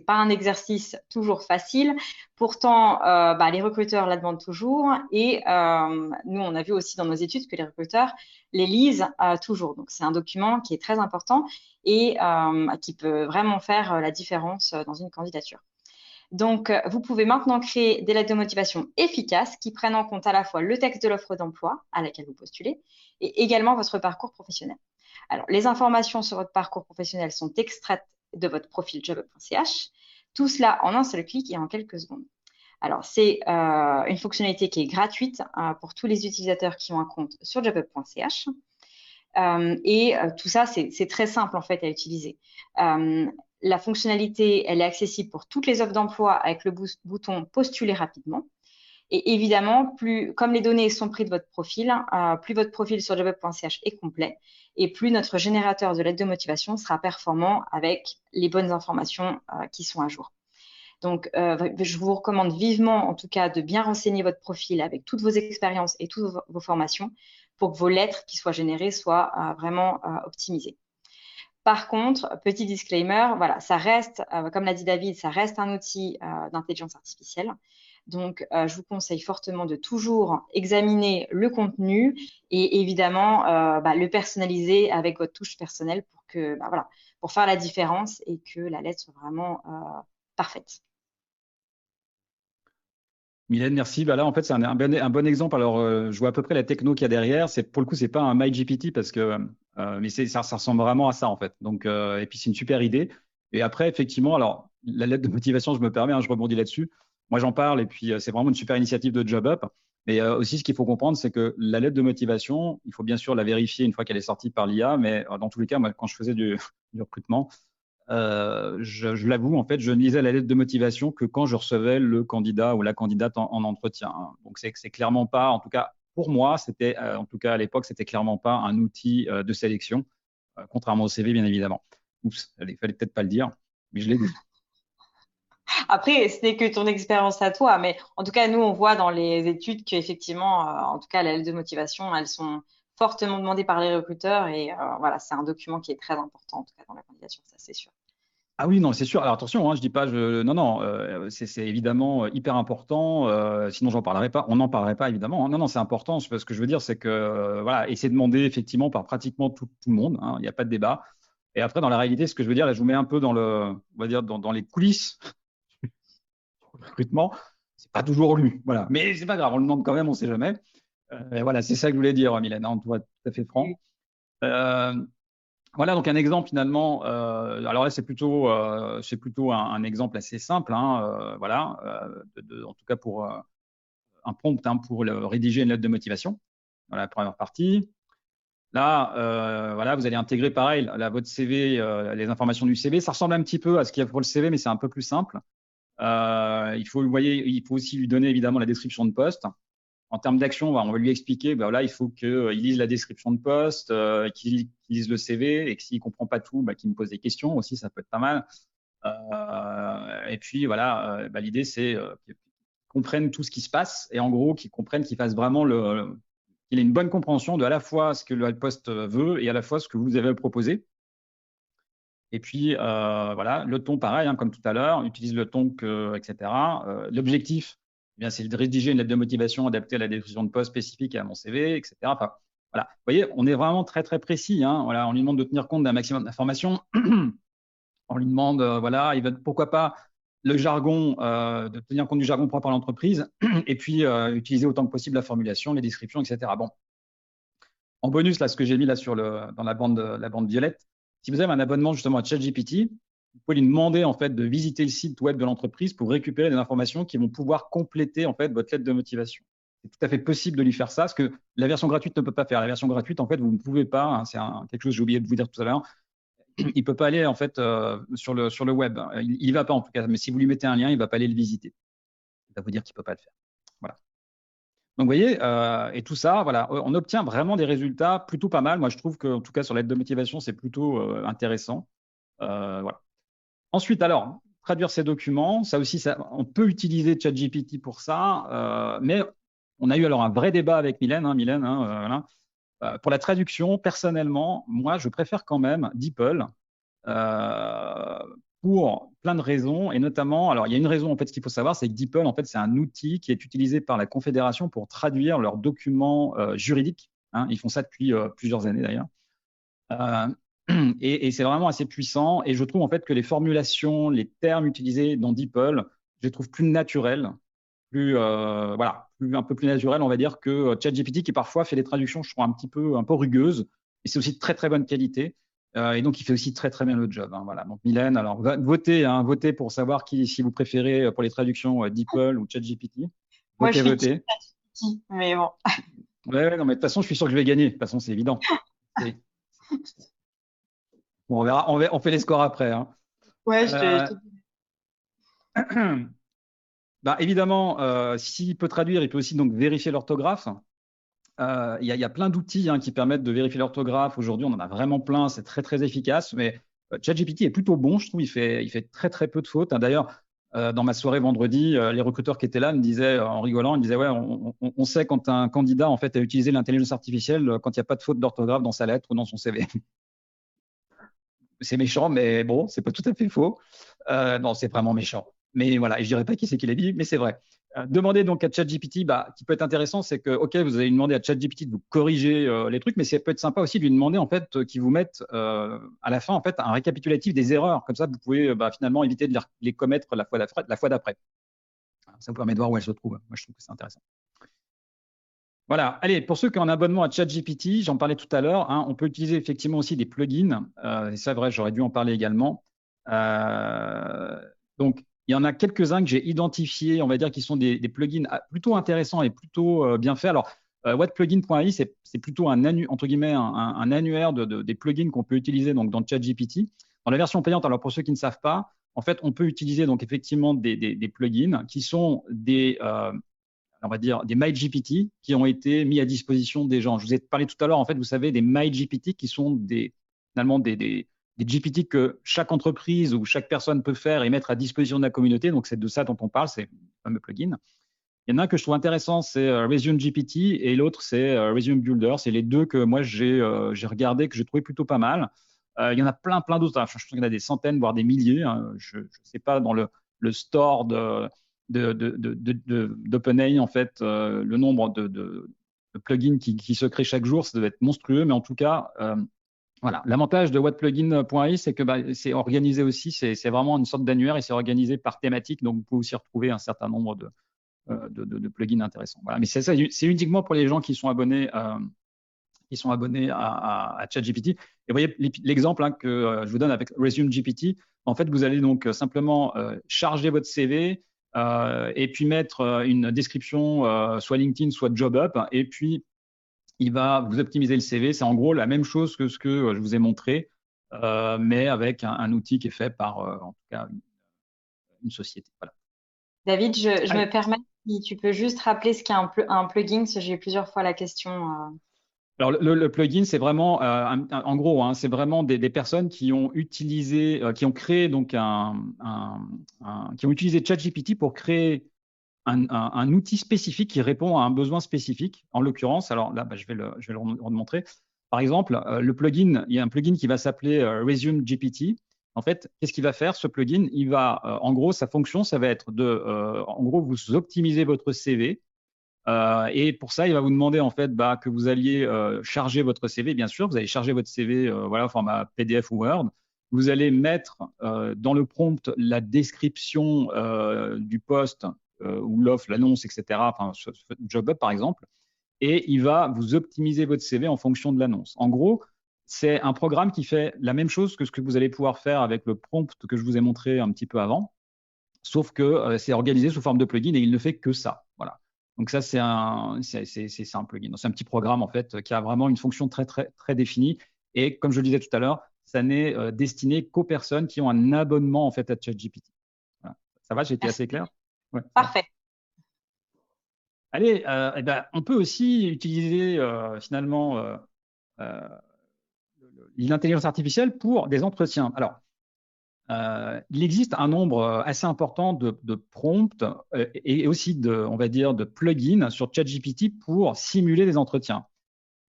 pas un exercice toujours facile. Pourtant, les recruteurs la demandent toujours et nous, on a vu aussi dans nos études que les recruteurs les lisent toujours. Donc, c'est un document qui est très important et qui peut vraiment faire la différence dans une candidature. Donc, vous pouvez maintenant créer des lettres de motivation efficaces qui prennent en compte à la fois le texte de l'offre d'emploi à laquelle vous postulez et également votre parcours professionnel. Alors, les informations sur votre parcours professionnel sont extraites de votre profil jobup.ch. Tout cela en un seul clic et en quelques secondes. Alors, c'est une fonctionnalité qui est gratuite pour tous les utilisateurs qui ont un compte sur jobup.ch. Tout ça, c'est très simple en fait à utiliser. La fonctionnalité, elle est accessible pour toutes les offres d'emploi avec le bouton « Postuler rapidement ». Et évidemment, comme les données sont prises de votre profil, plus votre profil sur jobup.ch est complet et plus notre générateur de lettres de motivation sera performant avec les bonnes informations qui sont à jour. Donc, je vous recommande vivement, en tout cas, de bien renseigner votre profil avec toutes vos expériences et toutes vos formations pour que vos lettres qui soient générées soient vraiment optimisées. Par contre, petit disclaimer, voilà, ça reste, comme l'a dit David, ça reste un outil d'intelligence artificielle. Donc, je vous conseille fortement de toujours examiner le contenu et évidemment le personnaliser avec votre touche personnelle pour faire la différence et que la lettre soit vraiment parfaite. Mylène, merci. Là, en fait, c'est un bon exemple. Alors, je vois à peu près la techno qu'il y a derrière. Pour le coup, c'est pas un MyGPT parce que, mais ça ressemble vraiment à ça en fait. Donc, et puis c'est une super idée. Et après, effectivement, alors la lettre de motivation, je me permets, je rebondis là-dessus. Moi, j'en parle et puis c'est vraiment une super initiative de JobUp. Mais aussi, ce qu'il faut comprendre, c'est que la lettre de motivation, il faut bien sûr la vérifier une fois qu'elle est sortie par l'IA. Mais dans tous les cas, moi, quand je faisais du recrutement, je l'avoue, en fait, je ne lisais la lettre de motivation que quand je recevais le candidat ou la candidate en entretien. Donc, c'est clairement pas, en tout cas, pour moi, c'était, en tout cas à l'époque, c'était clairement pas un outil de sélection, contrairement au CV, bien évidemment. Oups, il fallait peut-être pas le dire, mais je l'ai dit. Après, ce n'est que ton expérience à toi, mais en tout cas, nous, on voit dans les études qu'effectivement, en tout cas, les lettres de motivation, elles sont fortement demandées par les recruteurs et voilà, c'est un document qui est très important, en tout cas, dans la candidature, ça, c'est sûr. Ah oui, non, c'est sûr. Alors attention, je dis pas, non, c'est évidemment hyper important. Sinon, j'en parlerai pas. On n'en parlerait pas évidemment. Non, non, c'est important. Ce que je veux dire, c'est que voilà, et c'est demandé effectivement par pratiquement tout le monde. Il n'y a pas de débat. Et après, dans la réalité, ce que je veux dire, et je vous mets un peu on va dire dans les coulisses du recrutement, c'est pas toujours lu. Voilà, mais c'est pas grave, on le demande quand même, on sait jamais. Voilà, c'est ça que je voulais dire, Mylène. On doit être tout à fait franc. Voilà, donc un exemple finalement. Alors là, c'est plutôt un exemple assez simple. Voilà, en tout cas pour un prompt pour rédiger une lettre de motivation. Voilà la première partie. Là, voilà, vous allez intégrer pareil votre CV, les informations du CV. Ça ressemble un petit peu à ce qu'il y a pour le CV, mais c'est un peu plus simple. Il faut aussi lui donner évidemment la description de poste. En termes d'action, on va lui expliquer, là, il faut qu'il lise la description de poste, qu'il lise le CV et que s'il ne comprend pas tout, qu'il me pose des questions aussi, ça peut être pas mal. Et puis, voilà, l'idée, c'est qu'il comprenne tout ce qui se passe et en gros, qu'il comprenne, qu'il fasse vraiment qu'il ait une bonne compréhension de à la fois ce que le poste veut et à la fois ce que vous avez proposé. Et puis, voilà, le ton, pareil, comme tout à l'heure, utilise le ton, etc. L'objectif, c'est de rédiger une lettre de motivation adaptée à la description de poste spécifique et à mon CV, etc. Enfin, voilà. Vous voyez, on est vraiment très, très précis. Voilà, on lui demande de tenir compte d'un maximum d'informations. On lui demande, voilà, pourquoi pas le jargon, de tenir compte du jargon propre à l'entreprise, et puis utiliser autant que possible la formulation, les descriptions, etc. Bon, en bonus, là, ce que j'ai mis là dans la bande violette, si vous avez un abonnement justement à ChatGPT, vous pouvez lui demander en fait de visiter le site web de l'entreprise pour récupérer des informations qui vont pouvoir compléter en fait votre lettre de motivation. C'est tout à fait possible de lui faire ça, ce que la version gratuite ne peut pas faire. La version gratuite, en fait, vous ne pouvez pas. Hein, c'est quelque chose que j'ai oublié de vous dire tout à l'heure. Il ne peut pas aller en fait sur le web. Il y va pas en tout cas. Mais si vous lui mettez un lien, il ne va pas aller le visiter. Il va vous dire qu'il ne peut pas le faire. Voilà. Donc, vous voyez, et tout ça, voilà, on obtient vraiment des résultats plutôt pas mal. Moi, je trouve qu'en tout cas, sur l'aide de motivation, c'est plutôt intéressant. Voilà. Ensuite, alors, traduire ces documents, ça aussi, on peut utiliser ChatGPT pour ça, mais on a eu alors un vrai débat avec Mylène. Voilà. Pour la traduction, personnellement, moi, je préfère quand même DeepL pour plein de raisons, et notamment, alors il y a une raison, en fait, ce qu'il faut savoir, c'est que DeepL, en fait, c'est un outil qui est utilisé par la Confédération pour traduire leurs documents juridiques. Hein, ils font ça depuis plusieurs années, d'ailleurs. Et c'est vraiment assez puissant, et je trouve, en fait, que les formulations, les termes utilisés dans DeepL, je les trouve plus naturels, voilà, un peu plus naturel, on va dire, que ChatGPT, qui parfois fait des traductions, je trouve, un peu rugueuses, et c'est aussi de très, très bonne qualité. Et donc, il fait aussi très, très bien le job. Hein, voilà. Donc, Mylène, alors, votez pour savoir si vous préférez pour les traductions DeepL ou ChatGPT. Moi, je suis Votez. ChatGPT, mais bon. Ouais, non, mais de toute façon, je suis sûr que je vais gagner. De toute façon, c'est évident. Bon, on verra, on fait les scores après. Hein. Ouais, je te... Bah, évidemment, s'il peut traduire, il peut aussi donc vérifier l'orthographe. Il y a plein d'outils qui permettent de vérifier l'orthographe. Aujourd'hui, on en a vraiment plein, c'est très très efficace. Mais ChatGPT est plutôt bon, je trouve. Il fait très très peu de fautes. Hein. D'ailleurs, dans ma soirée vendredi, les recruteurs qui étaient là me disaient, en rigolant, ils me disaient ouais, on sait quand un candidat en fait a utilisé l'intelligence artificielle quand il n'y a pas de faute d'orthographe dans sa lettre ou dans son CV. C'est méchant, mais bon, c'est pas tout à fait faux. Non, c'est vraiment méchant. Mais voilà, et je dirais pas qui c'est qui l'a dit, mais c'est vrai. Demandez donc à ChatGPT, qui peut être intéressant, c'est que, OK, vous allez demander à ChatGPT de vous corriger les trucs, mais ça peut être sympa aussi de lui demander en fait qu'il vous mette à la fin en fait un récapitulatif des erreurs. Comme ça, vous pouvez finalement éviter de les commettre la fois d'après. Ça vous permet de voir où elles se trouvent. Moi, je trouve que c'est intéressant. Voilà. Allez, pour ceux qui ont un abonnement à ChatGPT, j'en parlais tout à l'heure, hein, on peut utiliser effectivement aussi des plugins. Et ça, vrai, j'aurais dû en parler également. Donc, il y en a quelques-uns que j'ai identifiés, on va dire, qui sont des plugins plutôt intéressants et plutôt bien faits. Alors, whatplugin.ai, c'est plutôt entre guillemets, un annuaire des plugins qu'on peut utiliser donc, dans ChatGPT. Dans la version payante, alors pour ceux qui ne savent pas, en fait, on peut utiliser donc effectivement des plugins qui sont on va dire, des MyGPT qui ont été mis à disposition des gens. Je vous ai parlé tout à l'heure, en fait, vous savez, des MyGPT qui sont finalement des GPT que chaque entreprise ou chaque personne peut faire et mettre à disposition de la communauté. Donc, c'est de ça dont on parle, c'est le fameux plugin. Il y en a un que je trouve intéressant, c'est Resume GPT, et l'autre, c'est Resume Builder. C'est les deux que moi, j'ai regardé, que j'ai trouvé plutôt pas mal. Il y en a plein d'autres. Je pense qu'il y en a des centaines, voire des milliers. Hein. Je ne sais pas dans le store d'OpenAI, en fait, le nombre de plugins qui se créent chaque jour, ça doit être monstrueux, mais en tout cas, voilà. L'avantage de whatplugin.ai, c'est que c'est organisé aussi, c'est vraiment une sorte d'annuaire et c'est organisé par thématique, donc vous pouvez aussi retrouver un certain nombre de plugins intéressants. Voilà. Mais c'est uniquement pour les gens qui sont abonnés à ChatGPT. Et vous voyez l'exemple que je vous donne avec Resume GPT. En fait, vous allez donc simplement charger votre CV et puis mettre une description, soit LinkedIn, soit JobUp, et puis il va vous optimiser le CV. C'est en gros la même chose que ce que je vous ai montré, mais avec un outil qui est fait par, en tout cas, une société. Voilà. David, je me permets, si tu peux juste rappeler ce qu'est un plugin, parce que j'ai eu plusieurs fois la question. Alors, le plugin, c'est vraiment, en gros, hein, c'est vraiment des personnes qui ont utilisé, qui ont créé donc qui ont utilisé ChatGPT pour créer un outil spécifique qui répond à un besoin spécifique. En l'occurrence, alors là, je vais le remontrer. Par exemple, le plugin, il y a un plugin qui va s'appeler Resume GPT. En fait, qu'est-ce qu'il va faire, ce plugin? Il va, en gros, sa fonction, ça va être en gros, vous optimisez votre CV. Et pour ça, il va vous demander en fait que vous alliez charger votre CV. Bien sûr, vous allez charger votre CV voilà, au format PDF ou Word. vous allez mettre dans le prompt la description du poste ou l'offre, l'annonce, etc., enfin, job up par exemple, et il va vous optimiser votre CV en fonction de l'annonce. En gros, c'est un programme qui fait la même chose que ce que vous allez pouvoir faire avec le prompt que je vous ai montré un petit peu avant, sauf que c'est organisé sous forme de plugin et il ne fait que ça. Voilà. Donc ça, c'est un plugin. C'est un petit programme en fait qui a vraiment une fonction très, très, très définie. Et comme je le disais tout à l'heure, ça n'est destiné qu'aux personnes qui ont un abonnement en fait à ChatGPT. Voilà. Ça va, j'ai été assez clair? Ouais. Parfait. Allez, eh ben, on peut aussi utiliser finalement l'intelligence artificielle pour des entretiens. Alors, il existe un nombre assez important de prompts et aussi on va dire, de plugins sur ChatGPT pour simuler des entretiens.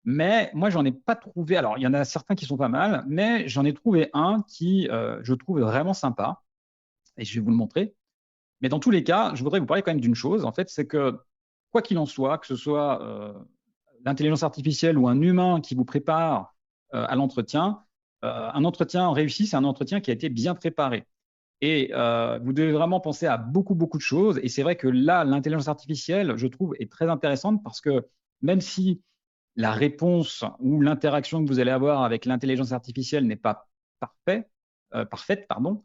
Mais moi, j'en ai pas trouvé. Alors, il y en a certains qui sont pas mal, mais j'en ai trouvé un qui, je trouve vraiment sympa. Et je vais vous le montrer. Mais dans tous les cas, je voudrais vous parler quand même d'une chose. En fait, c'est que, quoi qu'il en soit, que ce soit l'intelligence artificielle ou un humain qui vous prépare à l'entretien, un entretien réussi, c'est un entretien qui a été bien préparé. Et vous devez vraiment penser à beaucoup, beaucoup de choses. Et c'est vrai que là, l'intelligence artificielle, je trouve, est très intéressante parce que même si la réponse ou l'interaction que vous allez avoir avec l'intelligence artificielle n'est pas parfaite, pardon,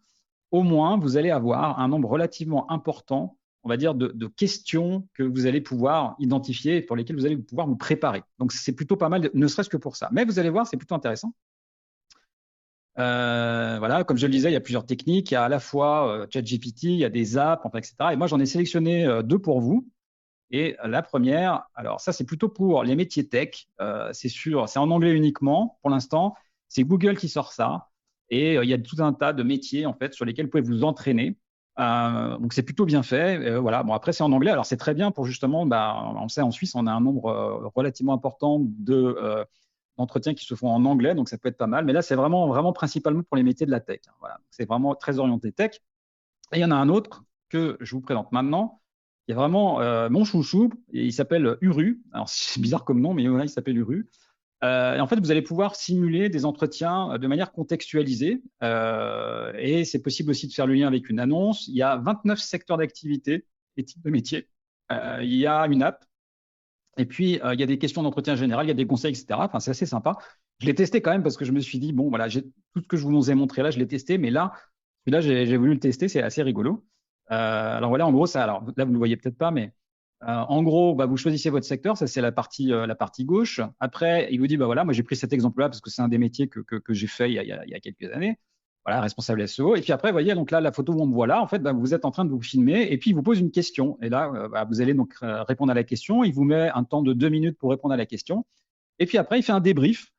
au moins, vous allez avoir un nombre relativement important, on va dire, de questions que vous allez pouvoir identifier et pour lesquelles vous allez pouvoir vous préparer. Donc, c'est plutôt pas mal, ne serait-ce que pour ça. Mais vous allez voir, c'est plutôt intéressant. Voilà, comme je le disais, il y a plusieurs techniques. Il y a à la fois ChatGPT, il y a des apps, enfin, etc. Et moi, j'en ai sélectionné deux pour vous. Et la première, alors ça, c'est plutôt pour les métiers tech. C'est en anglais uniquement pour l'instant. C'est Google qui sort ça. Et il y a tout un tas de métiers en fait sur lesquels vous pouvez vous entraîner. Donc c'est plutôt bien fait. Voilà. Bon, après c'est en anglais. Alors c'est très bien pour justement, on sait en Suisse on a un nombre relativement important d'entretiens qui se font en anglais, donc ça peut être pas mal. Mais là c'est vraiment principalement pour les métiers de la tech. Voilà. C'est vraiment très orienté tech. Et il y en a un autre que je vous présente maintenant. Il y a vraiment mon chouchou, et il s'appelle Uru. Alors c'est bizarre comme nom, mais voilà, il s'appelle Uru. Et en fait, vous allez pouvoir simuler des entretiens de manière contextualisée. Et c'est possible aussi de faire le lien avec une annonce. Il y a 29 secteurs d'activité et types de métiers. Il y a une app. Et puis, il y a des questions d'entretien général, il y a des conseils, etc. Enfin, c'est assez sympa. Je l'ai testé quand même parce que je me suis dit, bon, voilà, tout ce que je vous ai montré là, je l'ai testé. Mais là, celui-là, j'ai voulu le tester. C'est assez rigolo. Alors voilà, en gros, alors là, vous ne le voyez peut-être pas, mais en gros, vous choisissez votre secteur, ça c'est la partie gauche. Après, il vous dit, voilà, moi j'ai pris cet exemple-là parce que c'est un des métiers que j'ai fait il y a quelques années. Voilà, responsable SEO. Et puis après, vous voyez, donc là, la photo où on me voit là, en fait, vous êtes en train de vous filmer et puis il vous pose une question. Et là, vous allez donc répondre à la question. Il vous met un temps de 2 minutes pour répondre à la question. Et puis après, il fait un débrief.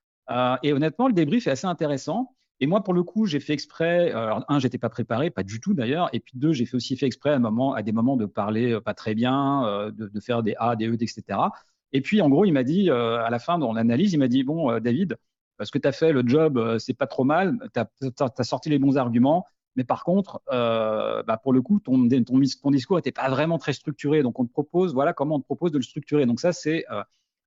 Et honnêtement, le débrief est assez intéressant. Et moi, pour le coup, j'ai fait exprès. Alors, un, j'étais pas préparé, pas du tout d'ailleurs. Et puis deux, j'ai aussi fait exprès à des moments de parler pas très bien, de faire des A, des E, etc. Et puis, en gros, il m'a dit, à la fin, dans l'analyse, il m'a dit, bon, David, ce que tu as fait, le job, c'est pas trop mal. Tu as sorti les bons arguments. Mais par contre, pour le coup, ton discours n'était pas vraiment très structuré. Donc, on te propose, voilà comment on te propose de le structurer. Donc, ça, c'est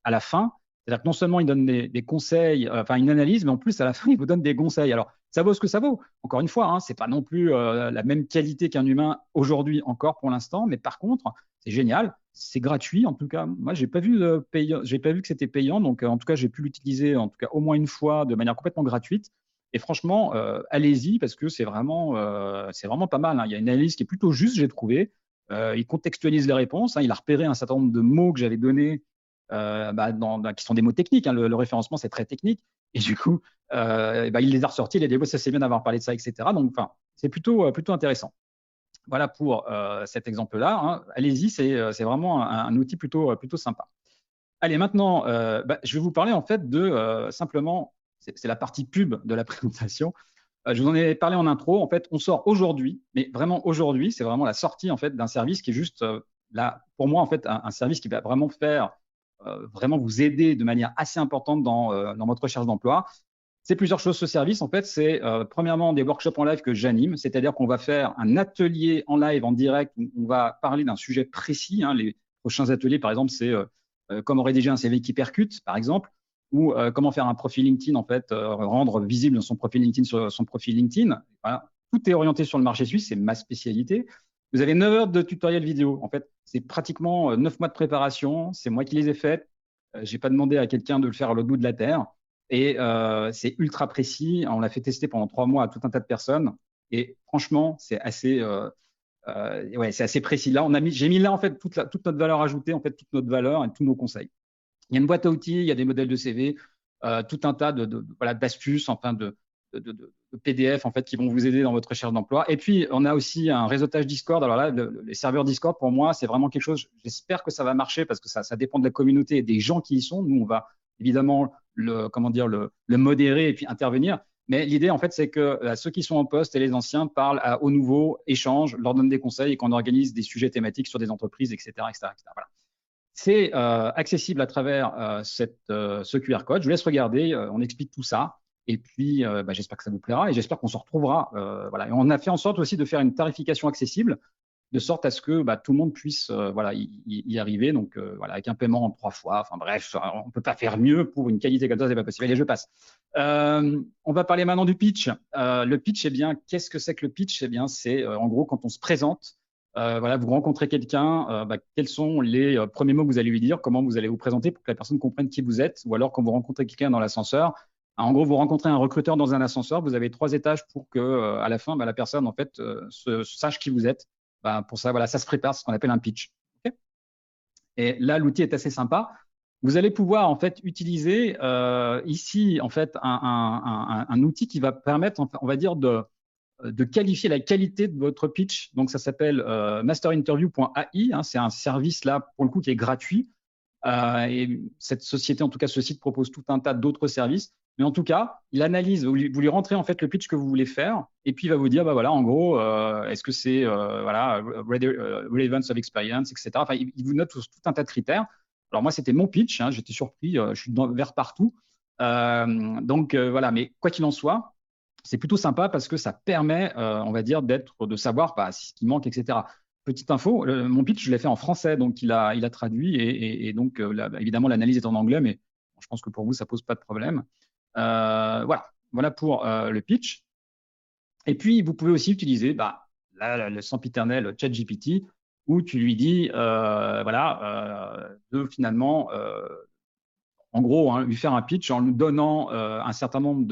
à la fin. C'est-à-dire que non seulement il donne des conseils, enfin une analyse, mais en plus, à la fin, il vous donne des conseils. Alors, ça vaut ce que ça vaut. Encore une fois, ce n'est pas non plus la même qualité qu'un humain aujourd'hui encore pour l'instant, mais par contre, c'est génial, c'est gratuit. En tout cas, moi, j'ai pas vu que c'était payant. Donc, en tout cas, j'ai pu l'utiliser en tout cas au moins une fois de manière complètement gratuite. Et franchement, allez-y parce que c'est vraiment pas mal. Il y a une analyse qui est plutôt juste, j'ai trouvé. Il contextualise les réponses. Il a repéré un certain nombre de mots que j'avais donnés qui sont des mots techniques. Le référencement, c'est très technique. Et du coup, il les a ressortis. Il a dit, ça c'est bien d'avoir parlé de ça, etc. Donc, c'est plutôt intéressant. Voilà pour cet exemple-là. Allez-y, c'est vraiment un outil plutôt sympa. Allez, maintenant, je vais vous parler en fait de simplement, c'est la partie pub de la présentation. Je vous en ai parlé en intro. En fait, on sort aujourd'hui, mais vraiment aujourd'hui, c'est vraiment la sortie en fait d'un service qui est juste là, pour moi, en fait, un service qui va vraiment vraiment vous aider de manière assez importante dans votre recherche d'emploi. C'est plusieurs choses ce service. En fait, c'est premièrement des workshops en live que j'anime, c'est-à-dire qu'on va faire un atelier en live, en direct, où on va parler d'un sujet précis. Les prochains ateliers, par exemple, c'est comment rédiger un CV qui percute, par exemple. ou comment faire un profil LinkedIn, en fait, rendre visible son profil LinkedIn sur son profil LinkedIn. Voilà. Tout est orienté sur le marché suisse, c'est ma spécialité. Vous avez 9 heures de tutoriel vidéo. En fait, c'est pratiquement 9 mois de préparation. C'est moi qui les ai faites. J'ai pas demandé à quelqu'un de le faire à l'autre bout de la terre. Et c'est ultra précis. On l'a fait tester pendant 3 mois à tout un tas de personnes. Et franchement, c'est assez, ouais, c'est assez précis. Là, j'ai mis là en fait toute notre valeur ajoutée, en fait toute notre valeur et tous nos conseils. Il y a une boîte à outils, il y a des modèles de CV, tout un tas voilà, d'astuces, enfin de PDF en fait qui vont vous aider dans votre recherche d'emploi. Et puis on a aussi un réseautage Discord. Alors là, les serveurs Discord pour moi c'est vraiment quelque chose. J'espère que ça va marcher parce que ça dépend de la communauté et des gens qui y sont. Nous on va évidemment le modérer et puis intervenir. Mais l'idée, en fait, c'est que ceux qui sont en poste et les anciens parlent aux nouveaux, échangent, leur donnent des conseils et qu'on organise des sujets thématiques sur des entreprises, etc. etc. Voilà. C'est accessible à travers ce QR code. Je vous laisse regarder, on explique tout ça. Et puis, j'espère que ça vous plaira et j'espère qu'on se retrouvera. Voilà. Et on a fait en sorte aussi de faire une tarification accessible, de sorte à ce que tout le monde puisse voilà, y arriver. Donc, voilà, avec un paiement en 3 fois. Enfin bref, on ne peut pas faire mieux pour une qualité comme ça, c'est pas possible. Allez, je passe. On va parler maintenant du pitch. Le pitch, eh bien, qu'est-ce que c'est que le pitch? Eh bien, c'est en gros quand on se présente. Voilà, vous rencontrez quelqu'un, quels sont les premiers mots que vous allez lui dire, comment vous allez vous présenter pour que la personne comprenne qui vous êtes, ou alors quand vous rencontrez quelqu'un dans l'ascenseur, en gros, vous rencontrez un recruteur dans un ascenseur, vous avez 3 étages pour que à la fin, la personne en fait sache qui vous êtes. Pour ça, voilà, ça se prépare, c'est ce qu'on appelle un pitch. Okay, et là, l'outil est assez sympa. Vous allez pouvoir en fait utiliser ici en fait un outil qui va permettre, on va dire, de qualifier la qualité de votre pitch. Donc, ça s'appelle masterinterview.ai. C'est un service là, pour le coup, qui est gratuit. Et cette société, en tout cas, ce site propose tout un tas d'autres services. Mais en tout cas, il analyse, vous lui rentrez en fait le pitch que vous voulez faire, et puis il va vous dire, voilà, en gros, est-ce que c'est voilà, relevance of experience, etc. Enfin, il vous note tout un tas de critères. Alors moi, c'était mon pitch, hein, j'étais surpris, je suis vert partout. Donc voilà, mais quoi qu'il en soit, c'est plutôt sympa parce que ça permet, on va dire, de savoir ce qui manque, etc. Petite info, mon pitch, je l'ai fait en français, donc il a traduit et donc évidemment l'analyse est en anglais, mais je pense que pour vous ça pose pas de problème. Voilà pour le pitch. Et puis vous pouvez aussi utiliser le sempiternel ChatGPT où tu lui dis de finalement en gros lui faire un pitch en lui donnant un certain nombre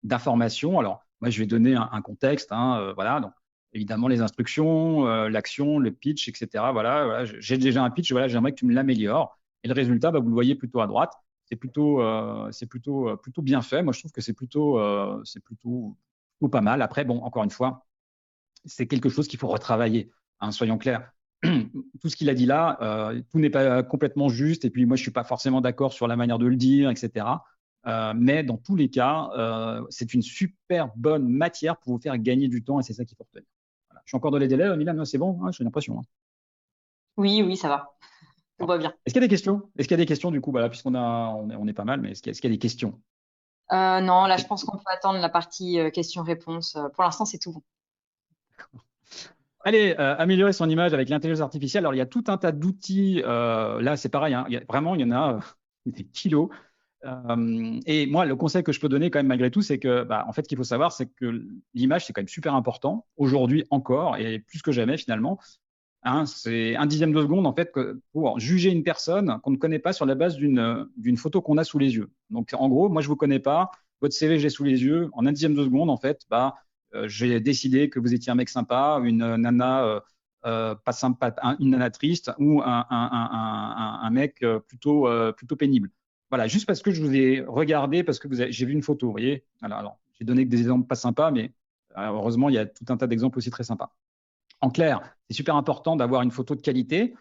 d'informations. Alors moi je vais donner un contexte, voilà, donc évidemment les instructions, l'action, le pitch, etc. Voilà, j'ai déjà un pitch, voilà, j'aimerais que tu me l'améliores. Et le résultat, vous le voyez plutôt à droite. C'est plutôt bien fait. Moi, je trouve que c'est plutôt pas mal. Après, bon, encore une fois, c'est quelque chose qu'il faut retravailler, soyons clairs. Tout ce qu'il a dit là, tout n'est pas complètement juste. Et puis, moi, je ne suis pas forcément d'accord sur la manière de le dire, etc. Mais dans tous les cas, c'est une super bonne matière pour vous faire gagner du temps et c'est ça qu'il faut retenir. Voilà. Je suis encore dans les délais, Milan, c'est bon, j'ai l'impression. Hein. Oui, ça va. Tout va bien. Est-ce qu'il y a des questions? Est-ce qu'il y a des questions du coup, puisqu'on est pas mal, mais est-ce qu'il y a des questions? Non, là, je pense qu'on peut attendre la partie questions-réponses. Pour l'instant, c'est tout bon. Allez, améliorer son image avec l'intelligence artificielle. Alors, il y a tout un tas d'outils. Là, c'est pareil. Hein, il y en a des kilos. Et moi, le conseil que je peux donner quand même malgré tout, c'est que, en fait, ce qu'il faut savoir, c'est que l'image, c'est quand même super important aujourd'hui encore et plus que jamais finalement. Hein, c'est 1/10 de seconde en fait pour juger une personne qu'on ne connaît pas sur la base d'une photo qu'on a sous les yeux. Donc en gros, moi je vous connais pas, votre CV j'ai sous les yeux, en 1/10 de seconde en fait, j'ai décidé que vous étiez un mec sympa, une nana pas sympa, une nana triste ou un mec plutôt pénible. Voilà, juste parce que je vous ai regardé, parce que j'ai vu une photo, vous voyez. Alors j'ai donné que des exemples pas sympas, mais heureusement il y a tout un tas d'exemples aussi très sympas. En clair, c'est super important d'avoir une photo de qualité.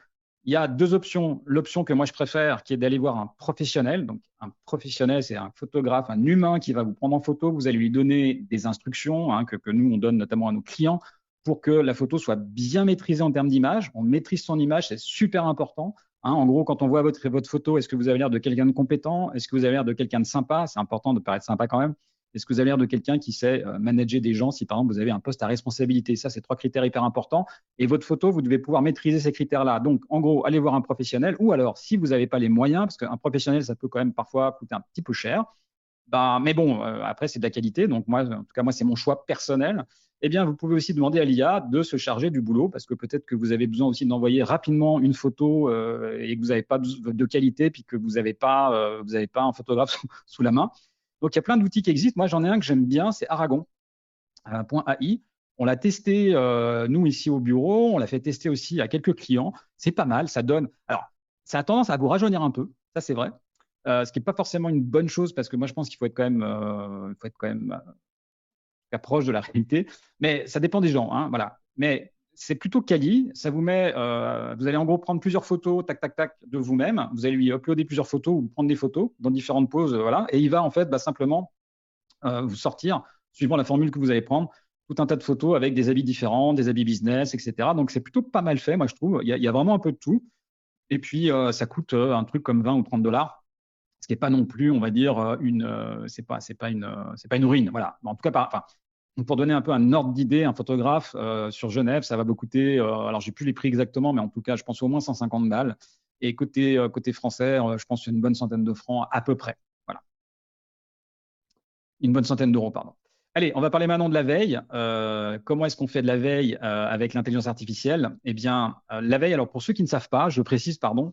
Il y a 2 options. L'option que moi je préfère, qui est d'aller voir un professionnel. Donc, un professionnel, c'est un photographe, un humain qui va vous prendre en photo. Vous allez lui donner des instructions que nous, on donne notamment à nos clients pour que la photo soit bien maîtrisée en termes d'image. On maîtrise son image, c'est super important. En gros, quand on voit votre photo, est-ce que vous avez l'air de quelqu'un de compétent? Est-ce que vous avez l'air de quelqu'un de sympa? C'est important de paraître sympa quand même. Est-ce que vous avez l'air de quelqu'un qui sait manager des gens si, par exemple, vous avez un poste à responsabilité? Ça, c'est 3 critères hyper importants. Et votre photo, vous devez pouvoir maîtriser ces critères-là. Donc, en gros, allez voir un professionnel ou alors, si vous n'avez pas les moyens, parce qu'un professionnel, ça peut quand même parfois coûter un petit peu cher. Mais bon, après, c'est de la qualité. Donc, moi, en tout cas, moi, c'est mon choix personnel. Eh bien, vous pouvez aussi demander à l'IA de se charger du boulot parce que peut-être que vous avez besoin aussi d'envoyer rapidement une photo et que vous n'avez pas de qualité puis que vous n'avez pas un photographe sous la main. Donc, il y a plein d'outils qui existent. Moi, j'en ai un que j'aime bien, c'est Aragon.ai. On l'a testé, nous, ici au bureau. On l'a fait tester aussi à quelques clients. C'est pas mal, ça donne… Alors, ça a tendance à vous rajeunir un peu, ça, c'est vrai. Ce qui n'est pas forcément une bonne chose parce que moi, je pense qu'il faut être quand même proche de la réalité. Mais ça dépend des gens, hein, voilà. Mais c'est plutôt quali. Ça vous met… vous allez en gros prendre plusieurs photos, tac, tac, tac, de vous-même. Vous allez lui uploader plusieurs photos ou prendre des photos dans différentes poses, voilà. Et il va en fait simplement vous sortir, suivant la formule que vous allez prendre, tout un tas de photos avec des habits différents, des habits business, etc. Donc, c'est plutôt pas mal fait, moi, je trouve. Il y a vraiment un peu de tout. Et puis, ça coûte un truc comme 20 ou 30 $, ce qui n'est pas non plus, on va dire, c'est pas une ruine. Voilà. En tout cas, pour donner un peu un ordre d'idée, un photographe sur Genève, ça va vous coûter, alors j'ai plus les prix exactement, mais en tout cas, je pense au moins 150 $. Et côté français, je pense une bonne centaine de francs à peu près. Voilà. Une bonne centaine d'euros, pardon. Allez, on va parler maintenant de la veille. Comment est-ce qu'on fait de la veille avec l'intelligence artificielle? Eh bien, la veille, alors pour ceux qui ne savent pas, je précise, pardon,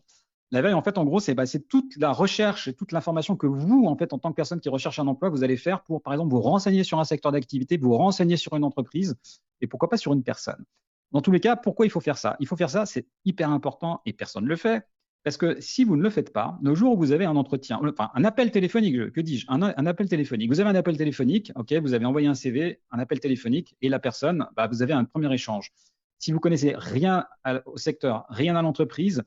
la veille, en fait, en gros, c'est toute la recherche et toute l'information que vous, en fait, en tant que personne qui recherche un emploi, vous allez faire pour, par exemple, vous renseigner sur un secteur d'activité, vous renseigner sur une entreprise et pourquoi pas sur une personne. Dans tous les cas, pourquoi il faut faire ça? Il faut faire ça, c'est hyper important et personne ne le fait. Parce que si vous ne le faites pas, le jour où vous avez un entretien, enfin un appel téléphonique, que dis-je, un appel téléphonique. Vous avez un appel téléphonique, ok, vous avez envoyé un CV, un appel téléphonique et la personne, vous avez un premier échange. Si vous connaissez rien au secteur, rien à l'entreprise,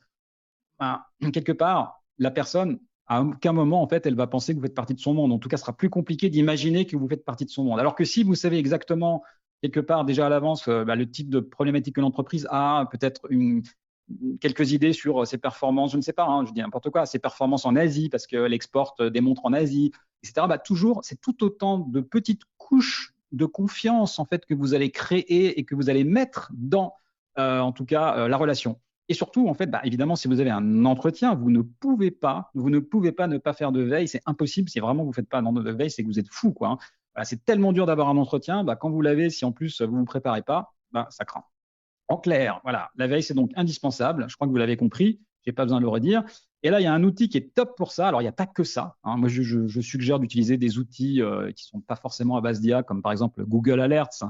quelque part, la personne, à aucun moment, en fait, elle va penser que vous faites partie de son monde. En tout cas, ce sera plus compliqué d'imaginer que vous faites partie de son monde. Alors que si vous savez exactement, quelque part, déjà à l'avance, le type de problématique que l'entreprise a, peut-être quelques idées sur ses performances, je ne sais pas, je dis n'importe quoi, ses performances en Asie, parce qu'elle exporte des montres en Asie, etc. Toujours, c'est tout autant de petites couches de confiance, en fait, que vous allez créer et que vous allez mettre dans, en tout cas, la relation. Et surtout, en fait, évidemment, si vous avez un entretien, vous ne pouvez pas ne pas faire de veille. C'est impossible. Si vraiment vous ne faites pas de veille, c'est que vous êtes fou, quoi. Voilà, c'est tellement dur d'avoir un entretien. Quand vous l'avez, si en plus vous ne vous préparez pas, ça craint. En clair, voilà, la veille, c'est donc indispensable. Je crois que vous l'avez compris. Je n'ai pas besoin de le redire. Et là, il y a un outil qui est top pour ça. Alors, il n'y a pas que ça. Moi, je suggère d'utiliser des outils qui ne sont pas forcément à base d'IA, comme par exemple Google Alerts,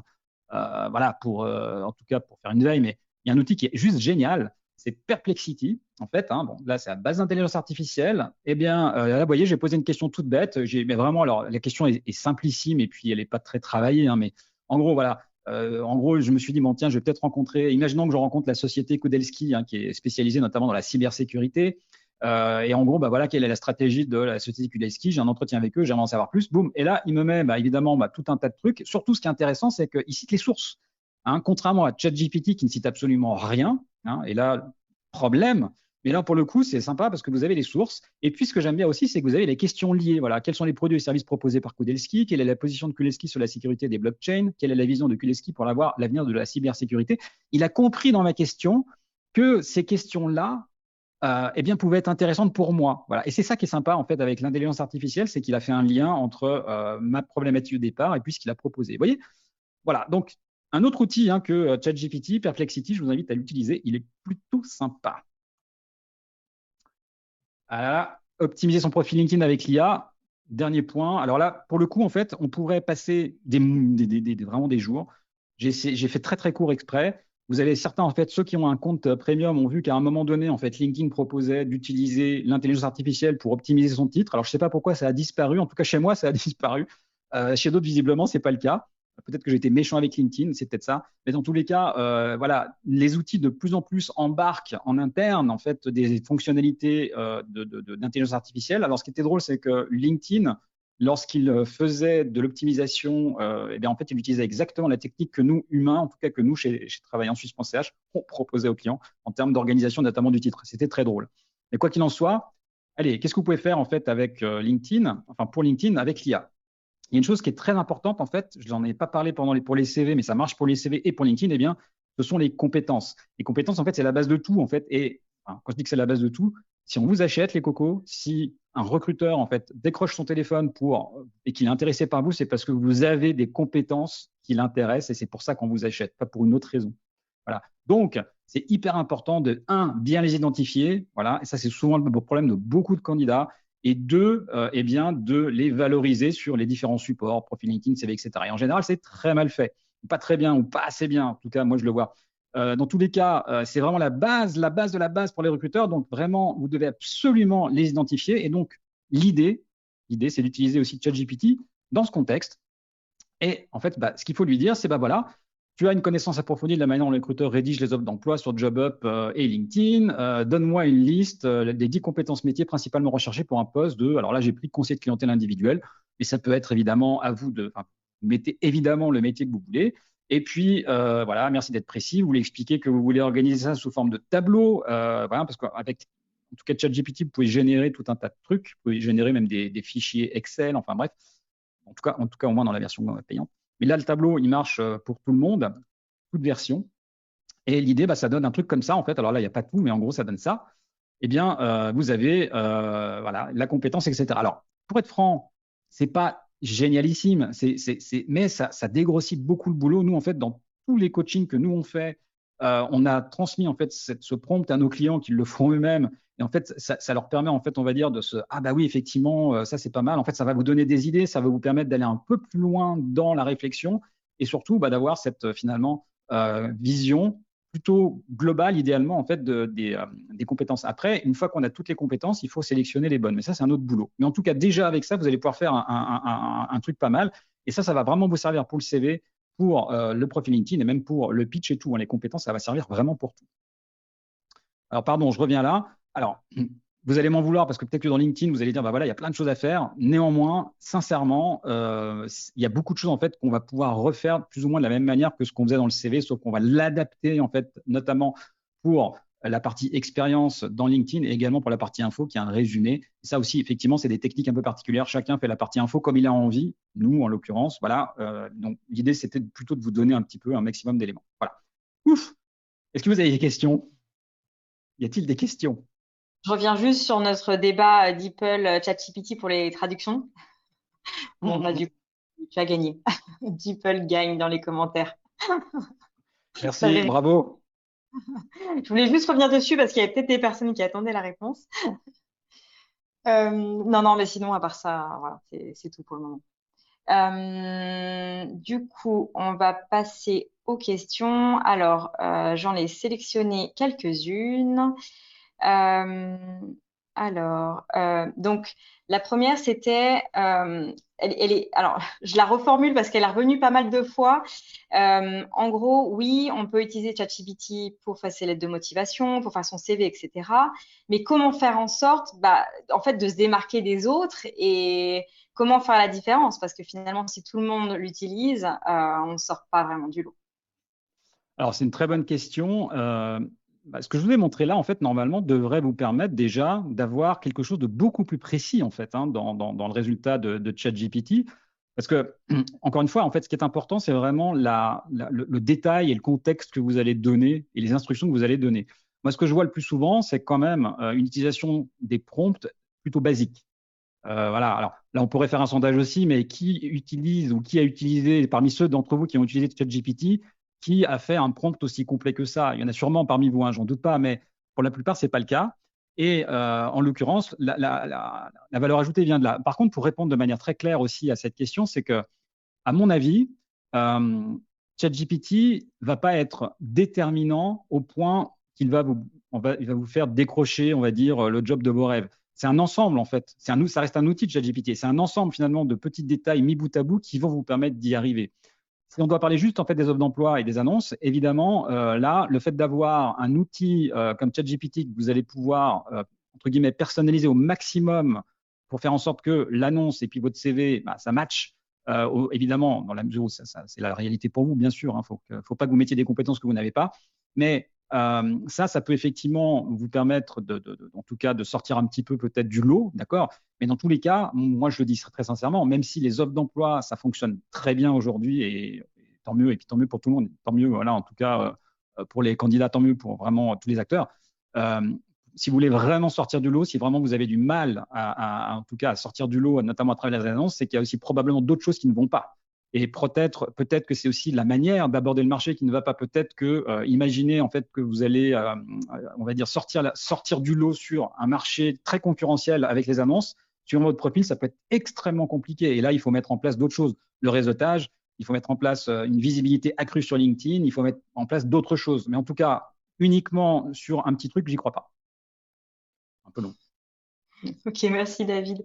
voilà, en tout cas pour faire une veille. Mais il y a un outil qui est juste génial. C'est Perplexity, en fait. Là, c'est à base d'intelligence artificielle. Eh bien, là, vous voyez, j'ai posé une question toute bête. Mais vraiment, alors, la question est simplissime et puis elle n'est pas très travaillée. Mais en gros, voilà. Je me suis dit, tiens, je vais peut-être rencontrer, imaginons que je rencontre la société Kudelski, qui est spécialisée notamment dans la cybersécurité. Et en gros, voilà, quelle est la stratégie de la société Kudelski? J'ai un entretien avec eux, j'aimerais en savoir plus. Boum. Et là, il me met évidemment tout un tas de trucs. Surtout, ce qui est intéressant, c'est qu'il cite les sources. Contrairement à ChatGPT qui ne cite absolument rien. Et là, problème. Mais là, pour le coup, c'est sympa parce que vous avez les sources. Et puis, ce que j'aime bien aussi, c'est que vous avez les questions liées. Voilà, quels sont les produits et services proposés par Kudelski? Quelle est la position de Kudelski sur la sécurité des blockchains? Quelle est la vision de Kudelski pour l'avenir de la cybersécurité? Il a compris dans ma question que ces questions-là, pouvaient être intéressantes pour moi. Voilà. Et c'est ça qui est sympa, en fait, avec l'intelligence artificielle, c'est qu'il a fait un lien entre ma problématique de départ et puis ce qu'il a proposé. Vous voyez? Voilà. Donc, un autre outil que ChatGPT, Perplexity, je vous invite à l'utiliser. Il est plutôt sympa. Voilà. Optimiser son profil LinkedIn avec l'IA. Dernier point. Alors là, pour le coup, en fait, on pourrait passer vraiment des jours. J'ai fait très, très court exprès. Vous avez certains, en fait, ceux qui ont un compte premium ont vu qu'à un moment donné, en fait, LinkedIn proposait d'utiliser l'intelligence artificielle pour optimiser son titre. Alors, je ne sais pas pourquoi ça a disparu. En tout cas, chez moi, ça a disparu. Chez d'autres, visiblement, ce n'est pas le cas. Peut-être que j'ai été méchant avec LinkedIn, c'est peut-être ça. Mais dans tous les cas, voilà, les outils de plus en plus embarquent en interne en fait des fonctionnalités d'intelligence artificielle. Alors, ce qui était drôle, c'est que LinkedIn, lorsqu'il faisait de l'optimisation, en fait, il utilisait exactement la technique que nous, humains, en tout cas que nous, chez travaillant-suisse.ch, on proposait aux clients en termes d'organisation, notamment du titre. C'était très drôle. Mais quoi qu'il en soit, allez, qu'est-ce que vous pouvez faire en fait avec LinkedIn, enfin pour LinkedIn, avec l'IA? il y a une chose qui est très importante, en fait, je n'en ai pas parlé pour les CV, mais ça marche pour les CV et pour LinkedIn, eh bien, ce sont les compétences. Les compétences, en fait, c'est la base de tout, en fait. Et enfin, quand je dis que c'est la base de tout, si on vous achète les cocos, si un recruteur, en fait, décroche son téléphone et qu'il est intéressé par vous, c'est parce que vous avez des compétences qui l'intéressent et c'est pour ça qu'on vous achète, pas pour une autre raison. Voilà. Donc, c'est hyper important de, bien les identifier. Voilà. Et ça, c'est souvent le problème de beaucoup de candidats. Et deux, eh bien, de les valoriser sur les différents supports, profil LinkedIn, CV, etc. Et en général, c'est très mal fait. Pas très bien ou pas assez bien. En tout cas, moi, je le vois. Dans tous les cas, c'est vraiment la base de la base pour les recruteurs. Donc, vraiment, vous devez absolument les identifier. Et donc, l'idée, c'est d'utiliser aussi ChatGPT dans ce contexte. Et en fait, ce qu'il faut lui dire, c'est voilà, tu as une connaissance approfondie de la manière dont les recruteurs rédigent les offres d'emploi sur JobUp et LinkedIn. Donne-moi une liste des 10 compétences métiers principalement recherchées pour un poste de, alors là, j'ai pris conseiller de clientèle individuel, mais ça peut être évidemment à vous de, mettez évidemment le métier que vous voulez. Et puis, voilà, merci d'être précis. Vous voulez expliquer que vous voulez organiser ça sous forme de tableau, voilà, parce qu'avec, en tout cas, ChatGPT, vous pouvez générer tout un tas de trucs. Vous pouvez générer même des fichiers Excel, enfin bref. En tout cas, au moins dans la version payante. Mais là, le tableau, il marche pour tout le monde, toute version. Et l'idée, ça donne un truc comme ça, en fait. Alors là, il n'y a pas tout, mais en gros, ça donne ça. Eh bien, vous avez voilà, la compétence, etc. Alors, pour être franc, ce n'est pas génialissime, mais ça dégrossit beaucoup le boulot. Nous, en fait, dans tous les coachings que nous, on fait, on a transmis en fait ce prompt à nos clients qui le font eux-mêmes. Et en fait, ça leur permet, en fait, on va dire, ah bah oui, effectivement, ça c'est pas mal. En fait, ça va vous donner des idées, ça va vous permettre d'aller un peu plus loin dans la réflexion et surtout d'avoir cette finalement vision plutôt globale, idéalement, en fait, des compétences. Après, une fois qu'on a toutes les compétences, il faut sélectionner les bonnes. Mais ça, c'est un autre boulot. Mais en tout cas, déjà avec ça, vous allez pouvoir faire un truc pas mal. Et ça va vraiment vous servir pour le CV, pour le profil LinkedIn et même pour le pitch et tout. Les compétences, ça va servir vraiment pour tout. Alors, pardon, je reviens là. Alors, vous allez m'en vouloir parce que peut-être que dans LinkedIn, vous allez dire, voilà, il y a plein de choses à faire. Néanmoins, sincèrement, il y a beaucoup de choses en fait qu'on va pouvoir refaire plus ou moins de la même manière que ce qu'on faisait dans le CV, sauf qu'on va l'adapter en fait, notamment pour la partie expérience dans LinkedIn et également pour la partie info qui est un résumé. Et ça aussi, effectivement, c'est des techniques un peu particulières. Chacun fait la partie info comme il a envie. Nous, en l'occurrence, voilà. Donc, l'idée, c'était plutôt de vous donner un petit peu un maximum d'éléments. Voilà. Ouf. Est-ce que vous avez des questions? Y a-t-il des questions? Je reviens juste sur notre débat DeepL ChatGPT pour les traductions. Bon, du coup, tu as gagné. DeepL gagne dans les commentaires. Merci, bravo. Je voulais juste revenir dessus parce qu'il y avait peut-être des personnes qui attendaient la réponse. Non, mais sinon, à part ça, voilà, c'est tout pour le moment. Du coup, on va passer aux questions. Alors, j'en ai sélectionné quelques-unes. Donc, la première, c'était, alors, je la reformule parce qu'elle est revenue pas mal de fois. En gros, oui, on peut utiliser ChatGPT pour faire ses lettres de motivation, pour faire son CV, etc. Mais comment faire en sorte, en fait, de se démarquer des autres et comment faire la différence? Parce que finalement, si tout le monde l'utilise, on ne sort pas vraiment du lot. Alors, c'est une très bonne question. Ce que je vous ai montré là, en fait, normalement, devrait vous permettre déjà d'avoir quelque chose de beaucoup plus précis, en fait, dans le résultat de ChatGPT. Parce que, encore une fois, en fait, ce qui est important, c'est vraiment le détail et le contexte que vous allez donner et les instructions que vous allez donner. Moi, ce que je vois le plus souvent, c'est quand même une utilisation des prompts plutôt basiques. Voilà. Alors là, on pourrait faire un sondage aussi, mais qui utilise ou qui a utilisé, parmi ceux d'entre vous qui ont utilisé ChatGPT, qui a fait un prompt aussi complet que ça? Il y en a sûrement parmi vous, j'en doute pas, mais pour la plupart, ce n'est pas le cas. Et en l'occurrence, la valeur ajoutée vient de là. Par contre, pour répondre de manière très claire aussi à cette question, c'est que, à mon avis, ChatGPT ne va pas être déterminant au point qu'il va il va vous faire décrocher, on va dire, le job de vos rêves. C'est un ensemble, en fait. Ça reste un outil de ChatGPT. C'est un ensemble, finalement, de petits détails mis bout à bout qui vont vous permettre d'y arriver. Si on doit parler juste en fait des offres d'emploi et des annonces, évidemment, là, le fait d'avoir un outil comme ChatGPT que vous allez pouvoir, entre guillemets, personnaliser au maximum pour faire en sorte que l'annonce et puis votre CV, ça match, évidemment, dans la mesure où c'est la réalité pour vous, bien sûr. Il ne faut pas que vous mettiez des compétences que vous n'avez pas. Mais Ça peut effectivement vous permettre en tout cas de sortir un petit peu peut-être du lot, d'accord? Mais dans tous les cas, moi je le dis très sincèrement, même si les offres d'emploi, ça fonctionne très bien aujourd'hui et tant mieux, et puis tant mieux pour tout le monde, tant mieux, voilà, en tout cas pour les candidats, tant mieux pour vraiment tous les acteurs. Euh, si vous voulez vraiment sortir du lot, si vraiment vous avez du mal en tout cas à sortir du lot, notamment à travers les annonces, c'est qu'il y a aussi probablement d'autres choses qui ne vont pas. Et peut-être que c'est aussi la manière d'aborder le marché qui ne va pas. Peut-être que imaginez en fait que vous allez, on va dire, sortir du lot sur un marché très concurrentiel avec les annonces. Sur votre profil, ça peut être extrêmement compliqué. Et là, il faut mettre en place d'autres choses. Le réseautage, il faut mettre en place une visibilité accrue sur LinkedIn, il faut mettre en place d'autres choses. Mais en tout cas, uniquement sur un petit truc, j'y crois pas. Un peu long. Ok, merci David.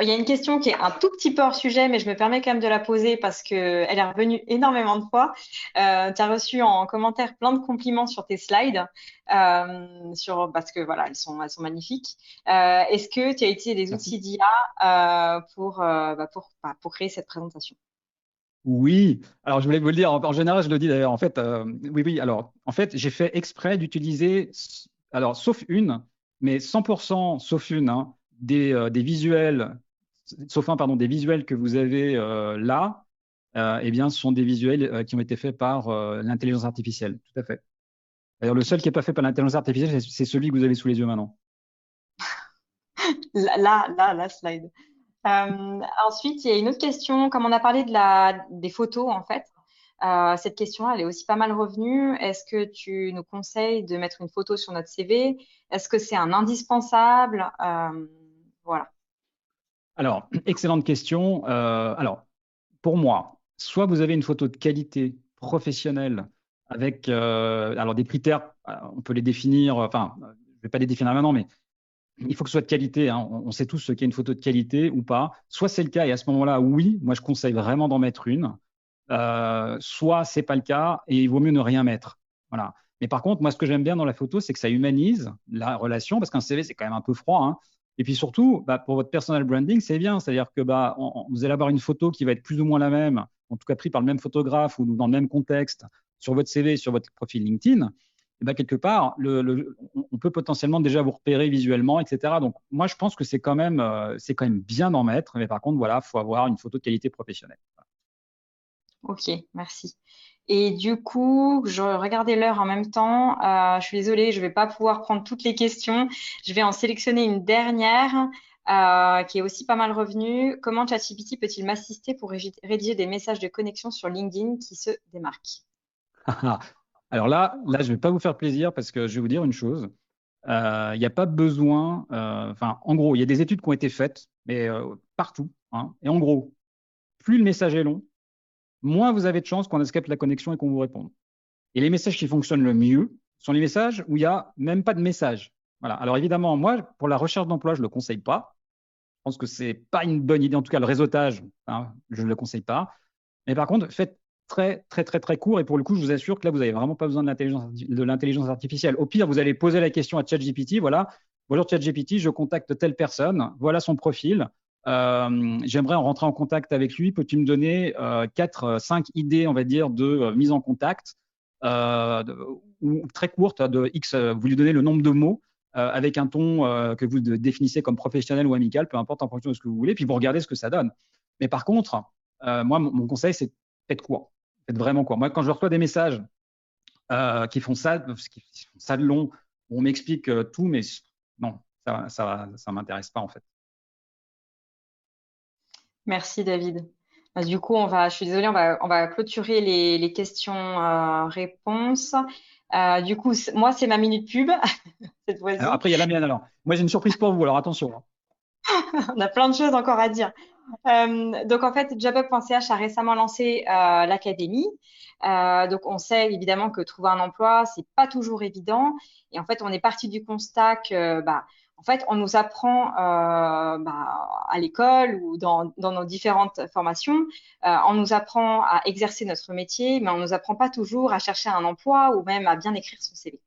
Il y a une question qui est un tout petit peu hors sujet, mais je me permets quand même de la poser parce qu'elle est revenue énormément de fois. Tu as reçu en commentaire plein de compliments sur tes slides, parce que voilà, elles sont magnifiques. Est-ce que tu as utilisé des outils d'IA pour créer cette présentation? Oui, alors je voulais vous le dire, en général, je le dis d'ailleurs, en fait, oui, alors, en fait, j'ai fait exprès d'utiliser, alors, sauf une, mais 100% sauf une, hein, des visuels, sauf un, pardon, des visuels que vous avez là, eh bien, ce sont des visuels qui ont été faits par l'intelligence artificielle, tout à fait. D'ailleurs, le seul qui n'est pas fait par l'intelligence artificielle, c'est celui que vous avez sous les yeux maintenant. La slide. Ensuite, il y a une autre question. Comme on a parlé des photos, en fait, cette question-là, elle est aussi pas mal revenue. Est-ce que tu nous conseilles de mettre une photo sur notre CV? Est-ce que c'est un indispensable? Voilà. Alors, excellente question. Alors, pour moi, soit vous avez une photo de qualité professionnelle avec alors des critères, on peut les définir, enfin, je ne vais pas les définir maintenant, mais il faut que ce soit de qualité, hein. On sait tous ce qu'est une photo de qualité ou pas. Soit c'est le cas et à ce moment-là, oui, moi je conseille vraiment d'en mettre une. Soit c'est pas le cas et il vaut mieux ne rien mettre. Voilà. Mais par contre, moi ce que j'aime bien dans la photo, c'est que ça humanise la relation parce qu'un CV c'est quand même un peu froid, hein. Et puis surtout, pour votre personal branding, c'est bien. C'est-à-dire que vous allez avoir une photo qui va être plus ou moins la même, en tout cas prise par le même photographe ou dans le même contexte sur votre CV, sur votre profil LinkedIn. Et quelque part, on peut potentiellement déjà vous repérer visuellement, etc. Donc, moi, je pense que c'est quand même bien d'en mettre. Mais par contre, voilà, il faut avoir une photo de qualité professionnelle. Ok, merci. Et du coup, je regardais l'heure en même temps. Je suis désolée, je ne vais pas pouvoir prendre toutes les questions. Je vais en sélectionner une dernière qui est aussi pas mal revenue. Comment ChatGPT peut-il m'assister pour rédiger des messages de connexion sur LinkedIn qui se démarquent? Alors là, je ne vais pas vous faire plaisir parce que je vais vous dire une chose. Il n'y a pas besoin, enfin, en gros, il y a des études qui ont été faites, mais partout, hein. Et en gros, plus le message est long, moins vous avez de chances qu'on escape la connexion et qu'on vous réponde. Et les messages qui fonctionnent le mieux sont les messages où il n'y a même pas de message. Voilà. Alors évidemment, moi, pour la recherche d'emploi, je ne le conseille pas. Je pense que ce n'est pas une bonne idée. En tout cas, le réseautage, hein, je ne le conseille pas. Mais par contre, faites très, très, très, très court. Et pour le coup, je vous assure que là, vous n'avez vraiment pas besoin de l'intelligence artificielle. Au pire, vous allez poser la question à ChatGPT. Voilà, bonjour ChatGPT, je contacte telle personne. Voilà son profil. J'aimerais en rentrer en contact avec lui. Peux-tu me donner 4, 5 idées, on va dire, de mise en contact ou très courte de X, vous lui donnez le nombre de mots avec un ton que vous définissez comme professionnel ou amical, peu importe en fonction de ce que vous voulez, puis vous regardez ce que ça donne. Mais par contre, moi, mon conseil, c'est faites court. Faites vraiment court. Moi, quand je reçois des messages qui font ça de long, on m'explique tout, mais non, ça m'intéresse pas en fait. Merci David. Du coup, je suis désolée, on va clôturer les questions-réponses. Du coup, moi, c'est ma minute pub cette fois-ci. Alors, après, il y a la mienne alors. Moi, j'ai une surprise pour vous, alors attention, hein. On a plein de choses encore à dire. Donc, en fait, jobup.ch a récemment lancé l'académie. Donc, on sait évidemment que trouver un emploi, c'est pas toujours évident. Et en fait, on est parti du constat que, en fait, on nous apprend à l'école ou dans nos différentes formations, on nous apprend à exercer notre métier, mais on nous apprend pas toujours à chercher un emploi ou même à bien écrire son CV.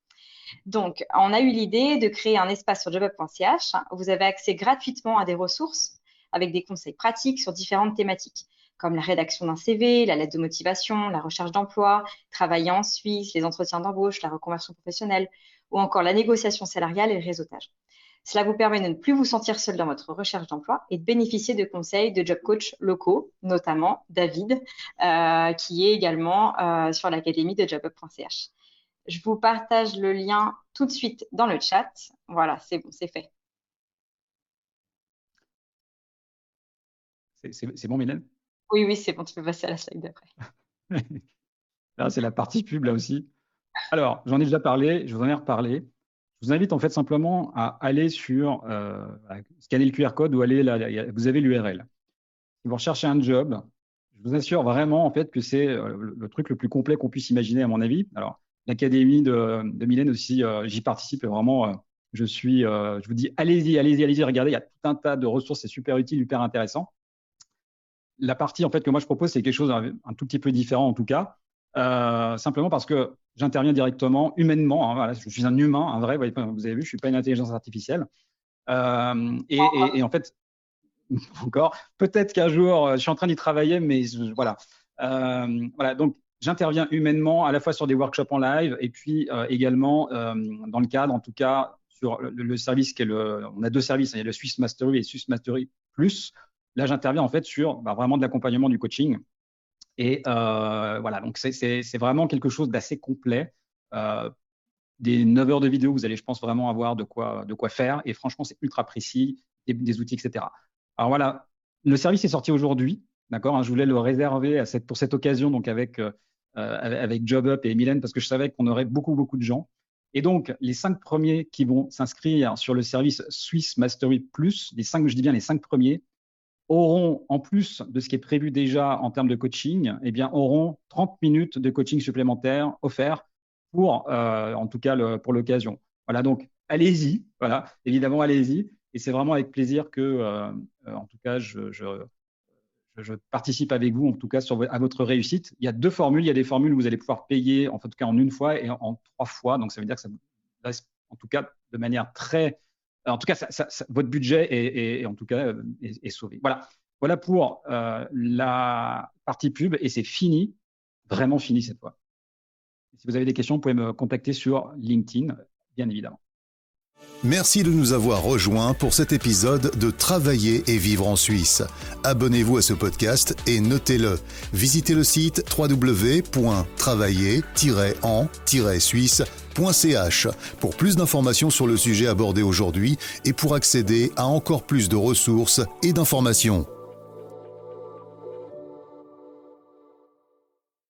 Donc, on a eu l'idée de créer un espace sur jobup.ch où vous avez accès gratuitement à des ressources avec des conseils pratiques sur différentes thématiques. comme la rédaction d'un CV, la lettre de motivation, la recherche d'emploi, travailler en Suisse, les entretiens d'embauche, la reconversion professionnelle ou encore la négociation salariale et le réseautage. Cela vous permet de ne plus vous sentir seul dans votre recherche d'emploi et de bénéficier de conseils de job coach locaux, notamment David, qui est également sur l'académie de jobup.ch. Je vous partage le lien tout de suite dans le chat. Voilà, c'est bon, c'est fait. C'est bon, Mylène? Oui, c'est bon, tu peux passer à la slide d'après. Là, c'est la partie pub, là aussi. Alors, j'en ai déjà parlé, je vous en ai reparlé. Je vous invite en fait simplement à aller sur, à scanner le QR code ou aller là, vous avez l'URL. Si vous recherchez un job, je vous assure vraiment en fait que c'est le truc le plus complet qu'on puisse imaginer à mon avis. Alors, l'académie de Mylène aussi, j'y participe et vraiment, je vous dis, allez-y, regardez, il y a tout un tas de ressources, c'est super utile, hyper intéressant. La partie en fait que moi je propose, c'est quelque chose un tout petit peu différent en tout cas, simplement parce que j'interviens directement, humainement. Voilà, je suis un humain, un vrai. Vous avez vu, je suis pas une intelligence artificielle. Et en fait, encore, peut-être qu'un jour, je suis en train d'y travailler, mais voilà. Voilà, donc j'interviens humainement à la fois sur des workshops en live et puis également dans le cadre, en tout cas, sur le service qui est on a deux services, il y a le Swiss Mastery et Swiss Mastery Plus. Là, j'interviens en fait sur vraiment de l'accompagnement du coaching. Et voilà, donc c'est vraiment quelque chose d'assez complet. Des 9 heures de vidéo, vous allez, je pense, vraiment avoir de quoi faire. Et franchement, c'est ultra précis, des outils, etc. Alors voilà, le service est sorti aujourd'hui, d'accord, hein, je voulais le réserver pour cette occasion, donc avec JobUp et Mylène, parce que je savais qu'on aurait beaucoup de gens. Et donc, les 5 premiers qui vont s'inscrire sur le service Swiss Mastery Plus, je dis bien les 5 premiers, auront, en plus de ce qui est prévu déjà en termes de coaching, auront 30 minutes de coaching supplémentaires offerts pour, en tout cas, pour l'occasion. Voilà, donc allez-y, voilà, évidemment, allez-y. Et c'est vraiment avec plaisir que, en tout cas, je participe avec vous, en tout cas, à votre réussite. Il y a 2 formules. Il y a des formules où vous allez pouvoir payer, en tout cas, en 1 fois et en 3 fois. Donc, ça veut dire que ça vous reste, en tout cas, de manière très… En tout cas, votre budget est en tout cas est sauvé. Voilà pour la partie pub et c'est fini, vraiment fini cette fois. Si vous avez des questions, vous pouvez me contacter sur LinkedIn, bien évidemment. Merci de nous avoir rejoints pour cet épisode de Travailler et vivre en Suisse. Abonnez-vous à ce podcast et notez-le. Visitez le site www.travailler-en-suisse.ch pour plus d'informations sur le sujet abordé aujourd'hui et pour accéder à encore plus de ressources et d'informations.